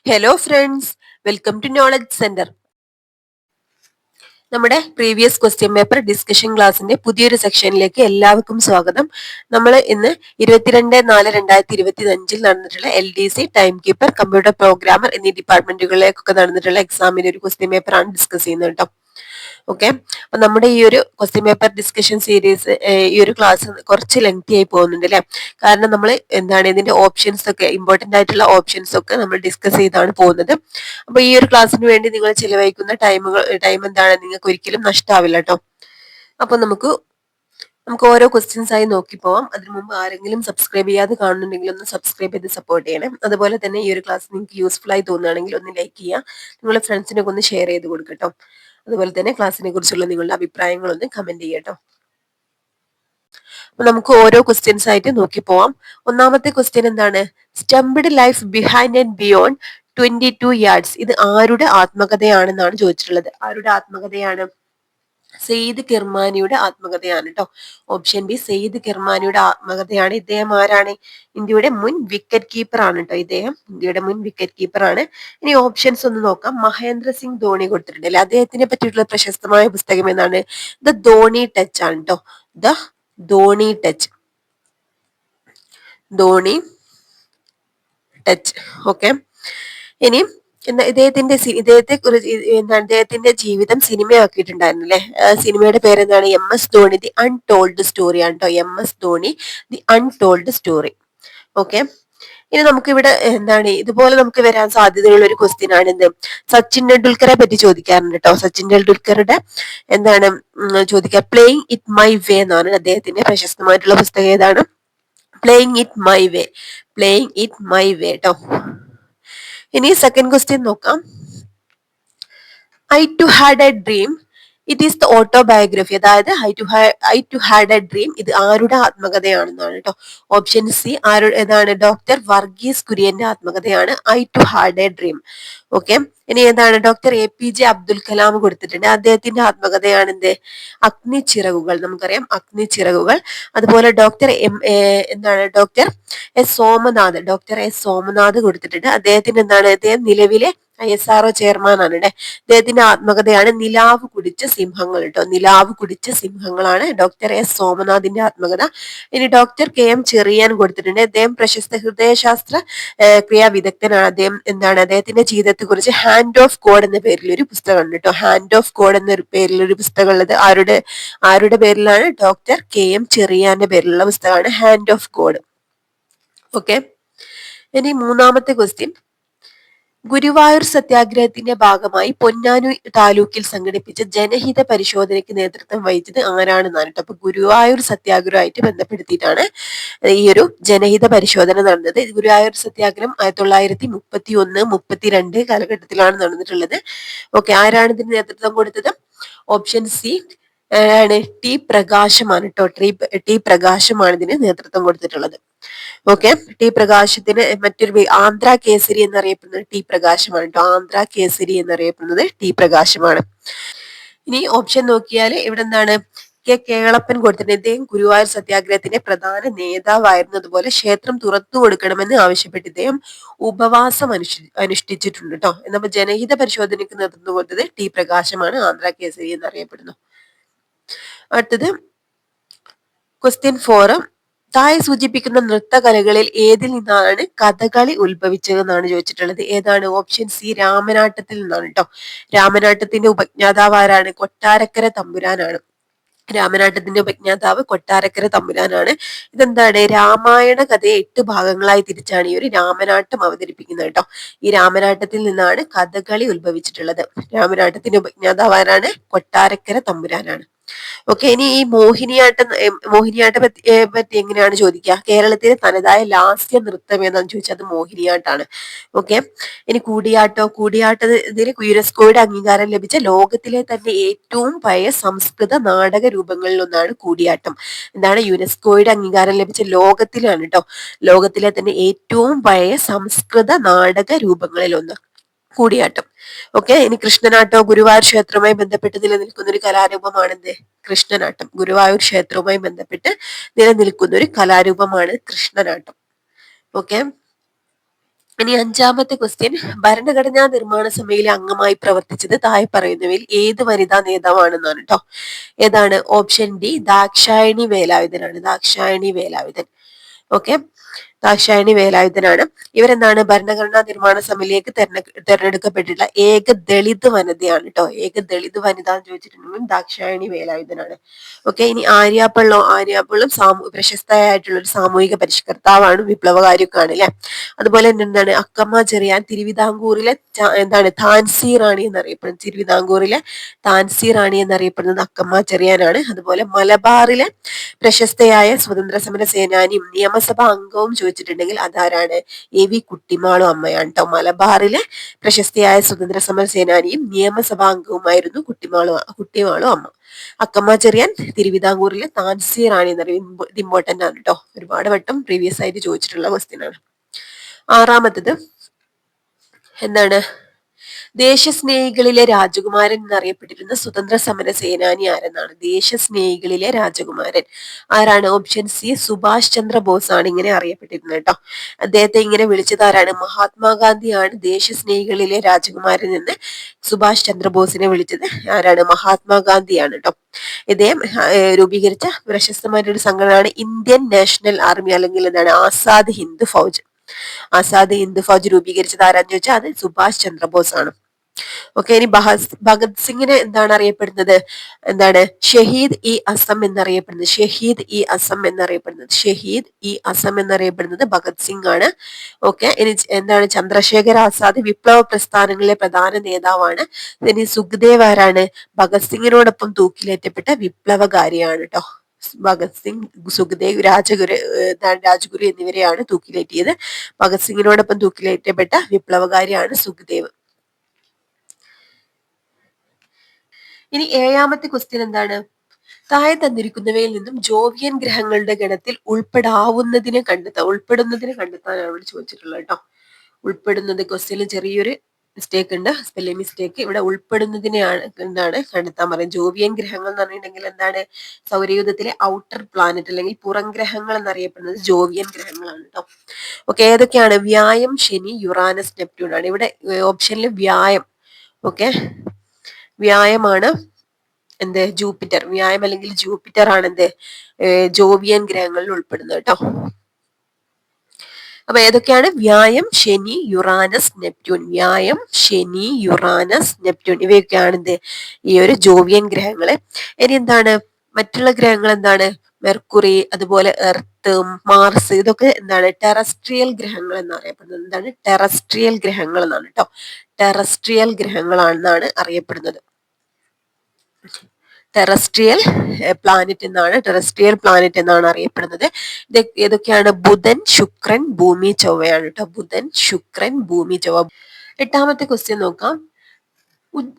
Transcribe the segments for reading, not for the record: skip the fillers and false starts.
Hello friends, welcome to knowledge centre. നമ്മുടെ previous question paper discussion ക്ലാസ്സിന്റെ പുതിയൊരു സെക്ഷനിലേക്ക് എല്ലാവർക്കും സ്വാഗതം. നമ്മൾ ഇന്ന് 22/4/2025 നടന്നിട്ടുള്ള LDC, time keeper, computer programmer എന്നീ ഡിപ്പാർട്ട്മെന്റുകളിലേക്കൊക്കെ നടന്നിട്ടുള്ള എക്സാമിന്റെ ഒരു ക്വസ്റ്റ്യൻ പേപ്പർ ആണ് ഡിസ്കസ് ചെയ്യുന്നത് കേട്ടോ. ഓക്കെ, അപ്പൊ നമ്മുടെ ഈ ഒരു ക്വസ്റ്റ്യൻ പേപ്പർ ഡിസ്കഷൻ സീരീസ്, ഈ ഒരു ക്ലാസ് കുറച്ച് ലെങ്തി ആയി പോകുന്നുണ്ട് അല്ലെ. കാരണം നമ്മൾ ഇതിന്റെ ഓപ്ഷൻസ് ഒക്കെ, ഇമ്പോർട്ടന്റ് ആയിട്ടുള്ള ഓപ്ഷൻസ് ഒക്കെ നമ്മൾ ഡിസ്കസ് ചെയ്താണ് പോകുന്നത്. അപ്പൊ ഈ ഒരു ക്ലാസ്സിന് വേണ്ടി നിങ്ങൾ ചിലവഴിക്കുന്ന ടൈം എന്താണ്, നിങ്ങൾക്ക് ഒരിക്കലും നഷ്ടാവില്ല കേട്ടോ. അപ്പൊ നമുക്ക് ഓരോ ക്വസ്റ്റ്യൻസ് ആയി നോക്കി പോവാം. അതിനു മുമ്പ് ആരെങ്കിലും സബ്സ്ക്രൈബ് ചെയ്യാതെ കാണുന്നുണ്ടെങ്കിൽ ഒന്ന് സബ്സ്ക്രൈബ് ചെയ്ത് സപ്പോർട്ട് ചെയ്യണേ. അതുപോലെ തന്നെ ഈ ഒരു ക്ലാസ് നിങ്ങൾക്ക് യൂസ്ഫുൾ ആയി തോന്നുകയാണെങ്കിൽ ഒന്ന് ലൈക്ക് ചെയ്യുക, നിങ്ങളുടെ ഫ്രണ്ട്സിനൊക്കെ ഒന്ന് ഷെയർ ചെയ്ത് കൊടുക്കട്ടോ. അതുപോലെ തന്നെ ക്ലാസ്സിനെ കുറിച്ചുള്ള നിങ്ങളുടെ അഭിപ്രായങ്ങളൊന്ന് കമന്റ് ചെയ്യട്ടോ. അപ്പൊ നമുക്ക് ഓരോ ക്വസ്റ്റ്യൻസ് ആയിട്ട് നോക്കി പോവാം. ഒന്നാമത്തെ ക്വസ്റ്റ്യൻ എന്താണ്? Stumped life behind and beyond 22 yards. ഇത് ആരുടെ ആത്മകഥയാണെന്നാണ് ചോദിച്ചിട്ടുള്ളത്. ആരുടെ ആത്മകഥയാണ്? സെയ്ദ് കിർമാനിയുടെ ആത്മകഥയാണ് കേട്ടോ. ഓപ്ഷൻ ബി, സെയ്ദ് കിർമാനിയുടെ ആത്മകഥയാണ്. ഇദ്ദേഹം ആരാണ്? ഇന്ത്യയുടെ മുൻ വിക്കറ്റ് കീപ്പർ ആണ് കേട്ടോ. ഇദ്ദേഹം ഇന്ത്യയുടെ മുൻ വിക്കറ്റ് കീപ്പർ ആണ്. ഇനി ഓപ്ഷൻസ് ഒന്ന് നോക്കാം. മഹേന്ദ്ര സിംഗ് ധോണി കൊടുത്തിട്ടുണ്ട് അല്ലെ. അദ്ദേഹത്തിനെ പറ്റിയിട്ടുള്ള പ്രശസ്തമായ പുസ്തകം എന്നാണ്? ദ ധോണി ടച്ച് ആണ് കേട്ടോ. The Dhoni touch. Dhoni touch. Okay, ഇനി ഇദ്ദേഹത്തിന്റെ ജീവിതം സിനിമയാക്കിയിട്ടുണ്ടായിരുന്നു അല്ലെ. സിനിമയുടെ പേരെന്താണ്? MS Dhoni the untold story ആണ് കേട്ടോ. MS Dhoni the untold story. Okay, ഇനി നമുക്ക് ഇവിടെ ഇതുപോലെ നമുക്ക് വരാൻ സാധ്യതയുള്ള ഒരു ക്വസ്റ്റ്യൻ ആണ് എന്ത്? സച്ചിൻ ടെണ്ടുൽക്കറെ പറ്റി ചോദിക്കാറുണ്ട് കേട്ടോ. സച്ചിൻ ടെണ്ടുൽക്കറുടെ ചോദിക്കുക, പ്ലേയിങ് ഇറ്റ് മൈ വേ എന്നാണ് അദ്ദേഹത്തിന്റെ പ്രശസ്തമായിട്ടുള്ള പുസ്തകം. ഏതാണ്? Playing it my way. Playing it my way കേട്ടോ. ഇനി സെക്കൻഡ് ക്വസ്റ്റ്യൻ നോക്കാം. I too had a dream, it is the autobiography. അതായത് I too had a dream, ഇത് ആരുടെ ആത്മകഥയാണെന്നാണ് കേട്ടോ. ഓപ്ഷൻ സി, ഏതാണ്? ഡോക്ടർ വർഗീസ് കുര്യന്റെ ആത്മകഥയാണ് I too had a dream. Okay, ഇനി ഏതാണ്? ഡോക്ടർ APJ അബ്ദുൽ കലാം കൊടുത്തിട്ടുണ്ട്. അദ്ദേഹത്തിന്റെ ആത്മകഥയാണ് എന്ത്? അഗ്നിച്ചിറകുകൾ. നമുക്കറിയാം അഗ്നിച്ചിറകുകൾ. അതുപോലെ ഡോക്ടർ ഡോക്ടർ എസ് സോമനാഥ് കൊടുത്തിട്ടുണ്ട്. അദ്ദേഹത്തിന്റെ അദ്ദേഹം നിലവിലെ ISRO ചെയർമാൻ ആണ്. അദ്ദേഹത്തിന്റെ ആത്മകഥയാണ് നിലാവ് കുടിച്ച സിംഹങ്ങൾ കേട്ടോ. നിലാവ് കുടിച്ച സിംഹങ്ങളാണ് ഡോക്ടർ സോമനാഥിന്റെ ആത്മകഥ. ഇനി ഡോക്ടർ KM ചെറിയാൻ കൊടുത്തിട്ടുണ്ട്. അദ്ദേഹം പ്രശസ്ത ഹൃദയശാസ്ത്ര ക്രിയാ വിദഗ്ധനാണ്. അദ്ദേഹത്തിന്റെ ജീവിതത്തെ കുറിച്ച് ഹാൻഡ് ഓഫ് ഗോഡ് എന്ന പേരിൽ ഒരു പുസ്തകമുണ്ട് കേട്ടോ. ഹാൻഡ് ഓഫ് ഗോഡ് എന്ന പേരിൽ ഒരു പുസ്തകം ഉള്ളത് ആരുടെ പേരിലാണ്? ഡോക്ടർ KM ചെറിയാന്റെ പേരിലുള്ള പുസ്തകമാണ് ഹാൻഡ് ഓഫ് ഗോഡ്. ഓക്കെ, ഇനി മൂന്നാമത്തെ ക്വസ്റ്റ്യൻ. ഗുരുവായൂർ സത്യാഗ്രഹത്തിന്റെ ഭാഗമായി പൊന്നാനി താലൂക്കിൽ സംഘടിപ്പിച്ച ജനഹിത പരിശോധനയ്ക്ക് നേതൃത്വം വഹിച്ചത് ആരാണെന്നാണ് കേട്ടോ. അപ്പൊ ഗുരുവായൂർ സത്യാഗ്രഹമായിട്ട് ബന്ധപ്പെടുത്തിയിട്ടാണ് ഈ ഒരു ജനഹിത പരിശോധന നടന്നത്. ഗുരുവായൂർ സത്യാഗ്രഹം 1931-32 കാലഘട്ടത്തിലാണ് നടന്നിട്ടുള്ളത്. ഓക്കെ, ആരാണ് ഇതിന് നേതൃത്വം കൊടുത്തത്? ഓപ്ഷൻ സി ആണ് ടി പ്രകാശമാണ് കേട്ടോ. ടി പ്രകാശമാണ് ഇതിന് നേതൃത്വം കൊടുത്തിട്ടുള്ളത്. ഓക്കെ, ടി പ്രകാശത്തിന് മറ്റൊരു ആന്ധ്ര കേസരി എന്നറിയപ്പെടുന്നത് ടി പ്രകാശമാണ് കേട്ടോ. ആന്ധ്ര കേസരി എന്നറിയപ്പെടുന്നത് ടി പ്രകാശമാണ്. ഇനി ഓപ്ഷൻ നോക്കിയാൽ ഇവിടെ എന്താണ്? കേളപ്പൻ കൊടുത്തിട്ടുണ്ട്. ഇദ്ദേഹം ഗുരുവായൂർ സത്യാഗ്രഹത്തിന്റെ പ്രധാന നേതാവായിരുന്നു. അതുപോലെ ക്ഷേത്രം തുറന്നു കൊടുക്കണമെന്ന് ആവശ്യപ്പെട്ട് ഇദ്ദേഹം ഉപവാസം അനുഷ്ഠിച്ചിട്ടുണ്ട് കേട്ടോ. നമ്മൾ ജനഹിത പരിശോധനയ്ക്ക് നേതൃത്വം കൊടുത്തത് ടി പ്രകാശമാണ്. ആന്ധ്ര കേസരി എന്നറിയപ്പെടുന്നു. അടുത്തത് ക്വസ്റ്റ്യൻ 4. താഴെ സൂചിപ്പിക്കുന്ന നൃത്തകലകളിൽ ഏതിൽ നിന്നാണ് കഥകളി ഉത്ഭവിച്ചതെന്നാണ് ചോദിച്ചിട്ടുള്ളത്. ഏതാണ്? ഓപ്ഷൻ സി, രാമനാട്ടത്തിൽ നിന്നാണ് കേട്ടോ. രാമനാട്ടത്തിന്റെ ഉപജ്ഞാതാവ് ആരാണ്? കൊട്ടാരക്കര തമ്പുരാനാണ്. രാമനാട്ടത്തിന്റെ ഉപജ്ഞാതാവ് കൊട്ടാരക്കര തമ്പുരാനാണ്. ഇതെന്താണ്? രാമായണ കഥയെ 8 ഭാഗങ്ങളായി തിരിച്ചാണ് ഈ ഒരു രാമനാട്ടം അവതരിപ്പിക്കുന്നത് കേട്ടോ. ഈ രാമനാട്ടത്തിൽ നിന്നാണ് കഥകളി ഉത്ഭവിച്ചിട്ടുള്ളത്. രാമനാട്ടത്തിന്റെ ഉപജ്ഞാതാവ് ആരാണ്? കൊട്ടാരക്കര തമ്പുരാനാണ്. ഓക്കെ, ഇനി ഈ മോഹിനിയാട്ടം പറ്റി എങ്ങനെയാണ് ചോദിക്കുക? കേരളത്തിലെ തനതായ ലാസ്യ നൃത്തം ഏതാന്ന് ചോദിച്ചാൽ അത് മോഹിനിയാട്ടാണ്. ഓക്കെ, ഇനി കൂടിയാട്ടത്തിന് യുനെസ്കോയുടെ അംഗീകാരം ലഭിച്ച ലോകത്തിലെ തന്നെ ഏറ്റവും പഴയ സംസ്കൃത നാടക രൂപങ്ങളിൽ ഒന്നാണ് കൂടിയാട്ടം. എന്താണ്? യുനെസ്കോയുടെ അംഗീകാരം ലഭിച്ച ലോകത്തിലാണ് കേട്ടോ. ലോകത്തിലെ തന്നെ ഏറ്റവും പഴയ സംസ്കൃത നാടക രൂപങ്ങളിൽ ഒന്ന് കൂടിയാട്ടം. ഓക്കെ, ഇനി കൃഷ്ണനാട്ടം ഗുരുവായൂർ ക്ഷേത്രവുമായി ബന്ധപ്പെട്ട് നിലനിൽക്കുന്ന ഒരു കലാരൂപമാണെന്ത്? കൃഷ്ണനാട്ടം. ഗുരുവായൂർ ക്ഷേത്രവുമായി ബന്ധപ്പെട്ട് നിലനിൽക്കുന്ന ഒരു കലാരൂപമാണ് കൃഷ്ണനാട്ടം. ഓക്കെ, ഇനി അഞ്ചാമത്തെ ക്വസ്റ്റ്യൻ, ഭരണഘടനാ നിർമ്മാണ സഭയിലെ അംഗമായി പ്രവർത്തിച്ചത് താഴെ പറയുന്നവയിൽ ഏത് വനിതാ നേതാവാണെന്നാണ് കേട്ടോ. ഏതാണ്? ഓപ്ഷൻ ഡി ദാക്ഷായണി വേലായുധനാണ്. ദാക്ഷായണി വേലായുധൻ. ഓക്കെ, ദാക്ഷായണി വേലായുധനാണ്. ഇവരെന്താണ്? ഭരണഘടനാ നിർമ്മാണ സഭയിലേക്ക് തെരഞ്ഞെടുക്കപ്പെട്ടിട്ടുള്ള ഏക ദളിത് വനിതയാണ് കേട്ടോ. ഏക ദളിത് വനിത എന്ന് ചോദിച്ചിട്ടുണ്ടെങ്കിൽ ദാക്ഷായണി വേലായുധനാണ്. ഓക്കെ, ഇനി ആര്യാപ്പള്ളോ? ആര്യാപ്പള്ളും പ്രശസ്തയായിട്ടുള്ള ഒരു സാമൂഹിക പരിഷ്കർത്താവാണ്, വിപ്ലവകാരിയൊക്കെയാണ് അല്ലെ. അതുപോലെ തന്നെ എന്താണ്? അക്കമ്മ ചെറിയാൻ തിരുവിതാംകൂറിലെ എന്താണ്? ഝാൻസി റാണി എന്നറിയപ്പെടുന്നത്. തിരുവിതാംകൂറിലെ ഝാൻസി റാണി എന്നറിയപ്പെടുന്നത് അക്കമ്മ ചെറിയാനാണ്. അതുപോലെ മലബാറിലെ പ്രശസ്തയായ സ്വതന്ത്ര സമര സേനാനിയും നിയമസഭാ അംഗവും ചോദിച്ചിട്ടുണ്ടെങ്കിൽ അതാരാണ്? എ വി കുട്ടിമാളു അമ്മയാണ് കേട്ടോ. മലബാറിലെ പ്രശസ്തയായ സ്വതന്ത്ര സമര സേനാനിയും നിയമസഭാ അംഗവുമായിരുന്നു കുട്ടിമാളു അമ്മ. അക്കമ്മ ചെറിയാൻ തിരുവിതാംകൂറിലെ താൻസി റാണി എന്നറിയും. ഇത് ഇമ്പോർട്ടന്റ് ആണ് കേട്ടോ. ഒരുപാട് വട്ടം പ്രീവിയസ് ആയിട്ട് ചോദിച്ചിട്ടുള്ള ക്വസ്റ്റ്യൻ ആണ്. ആറാമത്തത് എന്താണ്? ദേശസ്നേഹികളിലെ രാജകുമാരൻ എന്നറിയപ്പെട്ടിരുന്ന സ്വതന്ത്ര സമര സേനാനി ആരെന്നാണ്? ദേശസ്നേഹികളിലെ രാജകുമാരൻ ആരാണ്? ഓപ്ഷൻ സി സുഭാഷ് ചന്ദ്രബോസ് ആണ് ഇങ്ങനെ അറിയപ്പെട്ടിരുന്നത് കേട്ടോ. അദ്ദേഹത്തെ ഇങ്ങനെ വിളിച്ചത് ആരാണ്? മഹാത്മാഗാന്ധിയാണ് ദേശസ്നേഹികളിലെ രാജകുമാരൻ എന്ന് സുഭാഷ് ചന്ദ്രബോസിനെ വിളിച്ചത് ആരാണ്? മഹാത്മാഗാന്ധിയാണ് കേട്ടോ. ഇദ്ദേഹം രൂപീകരിച്ച പ്രശസ്തമായിട്ടുള്ള ഒരു സംഘടനയാണ് ഇന്ത്യൻ നാഷണൽ ആർമി, അല്ലെങ്കിൽ എന്താണ്? ആസാദ് ഹിന്ദ് ഫൗജ്. ആസാദ് ഹിന്ദ് ഫൗജ് രൂപീകരിച്ചത് ആരാന്ന് ചോദിച്ചാൽ അത് സുഭാഷ് ചന്ദ്രബോസ് ആണ്. ഓക്കെ, ഇനി ഭഗത് സിംഗിനെ എന്താണ് അറിയപ്പെടുന്നത്? എന്താണ്? ഷഹീദ് ഇ അസം എന്നറിയപ്പെടുന്നത്. ഷഹീദ് ഇ അസം എന്നറിയപ്പെടുന്നത്. ഷഹീദ് ഇ അസം എന്നറിയപ്പെടുന്നത് ഭഗത് സിംഗ് ആണ്. ഓക്കെ, ഇനി എന്താണ്? ചന്ദ്രശേഖർ ആസാദ് വിപ്ലവ പ്രസ്ഥാനങ്ങളിലെ പ്രധാന നേതാവാണ്. ഇനി സുഖ്ദേവ് ആരാണ്? ഭഗത് സിംഗിനോടൊപ്പം തൂക്കിലേറ്റപ്പെട്ട വിപ്ലവകാരിയാണ് കേട്ടോ. ഭഗത് സിംഗ്, സുഖ്ദേവ്, രാജഗുരു എന്നിവരെയാണ് തൂക്കിലേറ്റിയത്. ഭഗത് സിംഗിനോടൊപ്പം തൂക്കിലേറ്റപ്പെട്ട വിപ്ലവകാരിയാണ് സുഖ്ദേവ്. ഇനി ഏഴാമത്തെ ക്വസ്റ്റ്യൻ എന്താണ്? താഴെ തന്നിരിക്കുന്നവയിൽ നിന്നും ജോവിയൻ ഗ്രഹങ്ങളുടെ ഗണത്തിൽ ഉൾപ്പെടുന്നതിനെ കണ്ടെത്താനാണ് ഇവിടെ ചോദിച്ചിട്ടുള്ളത് കേട്ടോ. ഉൾപ്പെടുന്നത് ക്വസ്റ്റ്യനിൽ ചെറിയൊരു മിസ്റ്റേക്ക് ഉണ്ട്, സ്പെല്ലിംഗ് മിസ്റ്റേക്ക്. ഇവിടെ ഉൾപ്പെടുന്നതിനെയാണ് എന്താണ് കണ്ടെത്താൻ പറയുന്നത്. ജോവിയൻ ഗ്രഹങ്ങൾ എന്ന് പറഞ്ഞിട്ടുണ്ടെങ്കിൽ എന്താണ്? സൗരയൂഥത്തിലെ ഔട്ടർ പ്ലാനറ്റ് അല്ലെങ്കിൽ പുറം ഗ്രഹങ്ങൾ എന്നറിയപ്പെടുന്നത് ജോവിയൻ ഗ്രഹങ്ങളാണ് കേട്ടോ. ഓക്കെ, ഏതൊക്കെയാണ്? വ്യായം, ശനി, യുറാനസ്, നെപ്റ്റ്യൂൺ ആണ്. ഇവിടെ ഓപ്ഷനിൽ വ്യായം. ഓക്കെ, വ്യായമാണ് എന്ത്? ജൂപ്പിറ്റർ. വ്യായം അല്ലെങ്കിൽ ജൂപ്പിറ്റർ ആണ് എന്ത്? ജോവിയൻ ഗ്രഹങ്ങളിൽ ഉൾപ്പെടുന്നത് കേട്ടോ. അപ്പൊ ഏതൊക്കെയാണ്? വ്യായം, ശനി, യുറാനസ്, നെപ്റ്റ്യൂൺ. വ്യായം, ശനി, യുറാനസ്, നെപ്റ്റ്യൂൺ ഇവയൊക്കെയാണ് എന്ത്? ഈ ഒരു ജോവിയൻ ഗ്രഹങ്ങള്. ഇനി എന്താണ്? മറ്റുള്ള ഗ്രഹങ്ങൾ എന്താണ്? മെർക്കുറി, അതുപോലെ എർത്ത്, മാർസ്, ഇതൊക്കെ എന്താണ്? ടെറസ്ട്രിയൽ ഗ്രഹങ്ങൾ എന്നറിയപ്പെടുന്നത്. എന്താണ്? ടെറസ്ട്രിയൽ ഗ്രഹങ്ങൾ എന്നാണ് കേട്ടോ. ടെറസ്ട്രിയൽ ഗ്രഹങ്ങളാണെന്നാണ് അറിയപ്പെടുന്നത്. ടെറസ്ട്രിയൽ പ്ലാനറ്റ് എന്നാണ് അറിയപ്പെടുന്നത്. ഇത് ഏതൊക്കെയാണ്? ബുധൻ, ശുക്രൻ, ഭൂമി, ചൊവ്വയാണ് കേട്ടോ. ബുധൻ, ശുക്രൻ, ഭൂമി, ചൊവ്വ. എട്ടാമത്തെ ക്വസ്റ്റ്യൻ നോക്കാം.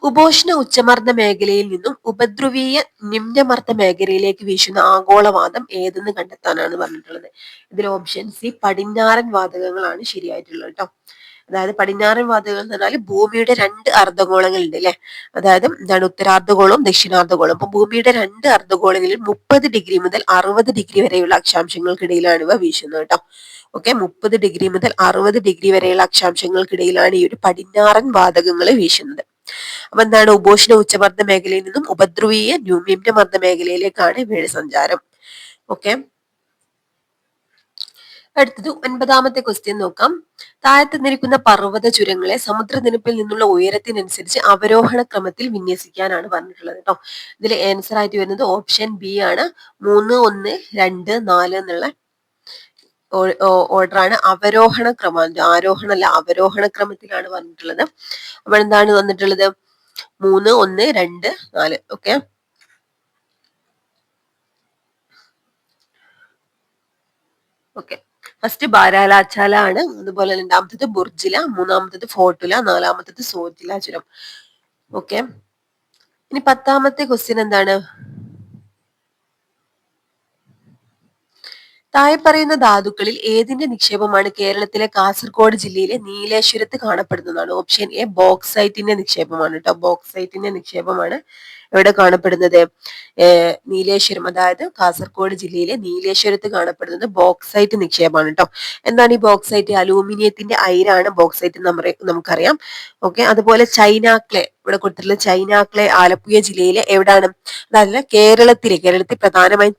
ഉപോഷ്ണ ഉച്ചമർദ്ദ മേഖലയിൽ നിന്നും ഉപദ്രവീയ നിമ്നമർദ്ദ മേഖലയിലേക്ക് വീശുന്ന ആഗോളവാദം ഏതെന്ന് കണ്ടെത്താനാണ് പറഞ്ഞിട്ടുള്ളത്. ഇതിൽ ഓപ്ഷൻ സി പടിഞ്ഞാറൻ വാതകങ്ങളാണ് ശരിയായിട്ടുള്ളത് കേട്ടോ. അതായത് പടിഞ്ഞാറൻ വാതകങ്ങൾ എന്ന് പറഞ്ഞാൽ ഭൂമിയുടെ രണ്ട് അർദ്ധഗോളങ്ങൾ ഉണ്ട് അല്ലെ. അതായത് എന്താണ്? ഉത്തരാർദ്ധഗോളവും ദക്ഷിണാർദ്ധഗോളവും. അപ്പൊ ഭൂമിയുടെ രണ്ട് അർദ്ധഗോളങ്ങളിൽ 30 ഡിഗ്രി മുതൽ 60 ഡിഗ്രി വരെയുള്ള അക്ഷാംശങ്ങൾക്കിടയിലാണ് ഇവ വീശുന്നത് കേട്ടോ. ഓക്കെ, 30 ഡിഗ്രി മുതൽ 60 ഡിഗ്രി വരെയുള്ള അക്ഷാംശങ്ങൾക്കിടയിലാണ് ഈ ഒരു പടിഞ്ഞാറൻ വാതകങ്ങൾ വീശുന്നത്. അപ്പൊ എന്താണ്? ഉപോഷ്ണ ഉച്ചമർദ്ദ മേഖലയിൽ നിന്നും ഉപദ്രവീയ നിമ്നമർദ്ദ മേഖലയിലേക്കാണ് ഇവയുടെ സഞ്ചാരം. ഓക്കെ, അടുത്തത് 9ാമത്തെ ക്വസ്റ്റ്യൻ നോക്കാം. താഴെ തന്നിരിക്കുന്ന പർവ്വത ചുരങ്ങളെ സമുദ്രനിരപ്പിൽ നിന്നുള്ള ഉയരത്തിനനുസരിച്ച് അവരോഹണ ക്രമത്തിൽ വിന്യസിക്കാനാണ് പറഞ്ഞിട്ടുള്ളത് കേട്ടോ. ഇതിൽ ആൻസർ ആയിട്ട് വരുന്നത് ഓപ്ഷൻ ബി ആണ്. 3, 1, 2, 4 എന്നുള്ള ഓർഡർ ആണ്. അവരോഹണ ക്രമം, ആരോഹണ അവരോഹണ ക്രമത്തിലാണ് വന്നിട്ടുള്ളത്. അപ്പോൾ എന്താണ് വന്നിട്ടുള്ളത്? 3, 1, 2, 4. Okay, okay. ഫസ്റ്റ് ബാരാലാച്ചാല ആണ്. അതുപോലെ രണ്ടാമത്തത് ബുർജില, മൂന്നാമത്തത് ഫോർട്ടുല, നാലാമത്തത് സോജില ചുരം. ഓക്കെ, ഇനി 10ാമത്തെ ക്വസ്റ്റ്യൻ എന്താണ്? താഴെ പറയുന്ന ധാതുക്കളിൽ ഏതിന്റെ നിക്ഷേപമാണ് കേരളത്തിലെ കാസർഗോഡ് ജില്ലയിലെ നീലേശ്വരത്ത് കാണപ്പെടുന്നതാണ്? ഓപ്ഷൻ എ ബോക്സൈറ്റിന്റെ നിക്ഷേപമാണ് കേട്ടോ. ബോക്സൈറ്റിന്റെ നിക്ഷേപമാണ് എവിടെ കാണപ്പെടുന്നത്? നീലേശ്വരം, അതായത് കാസർഗോഡ് ജില്ലയിലെ നീലേശ്വരത്ത് കാണപ്പെടുന്നത് ബോക്സൈറ്റ് നിക്ഷേപമാണ് കേട്ടോ. എന്താണ് ഈ ബോക്സൈറ്റ്? അലൂമിനിയത്തിന്റെ അയിരാണ് ബോക്സൈറ്റ് എന്ന് നമുക്കറിയാം. ഓക്കെ, അതുപോലെ ചൈനാക്ലേ ഇവിടെ കൊടുത്തിട്ടുള്ള ചൈനാക്ലേ ആലപ്പുഴ ജില്ലയിലെ എവിടാണ്? അതല്ല, കേരളത്തിൽ പ്രധാനമായും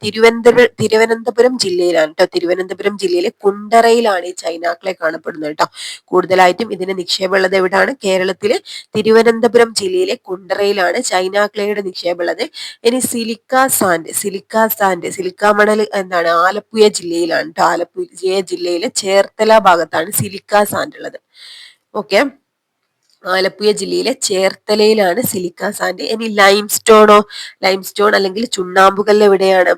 തിരുവനന്തപുരം ജില്ലയിലാണ് കേട്ടോ. തിരുവനന്തപുരം ജില്ലയിലെ കുണ്ടറയിലാണ് ഈ ചൈനാക്ലേ കാണപ്പെടുന്നത് കേട്ടോ. കൂടുതലായിട്ടും ഇതിന്റെ നിക്ഷേപമുള്ളത് എവിടാണ്? കേരളത്തിലെ തിരുവനന്തപുരം ജില്ലയിലെ കുണ്ടറയിലാണ് ചൈനാക്ലേയുടെ നിക്ഷേപമുള്ളത്. ഇനി സിലിക്ക മണൽ എന്താണ്? ആലപ്പുഴ ജില്ലയിലാണ് കേട്ടോ. ആലപ്പുഴ ജില്ലയിലെ ചേർത്തല ഭാഗത്താണ് സിലിക്ക സാൻഡ് ഉള്ളത്. ഓക്കെ, ആലപ്പുഴ ജില്ലയിലെ ചേർത്തലയിലാണ് സിലിക്ക സാൻഡ്. ഇനി ലൈംസ്റ്റോണോ? ലൈംസ്റ്റോൺ അല്ലെങ്കിൽ ചുണ്ണാമ്പുകല്ല് എവിടെയാണ്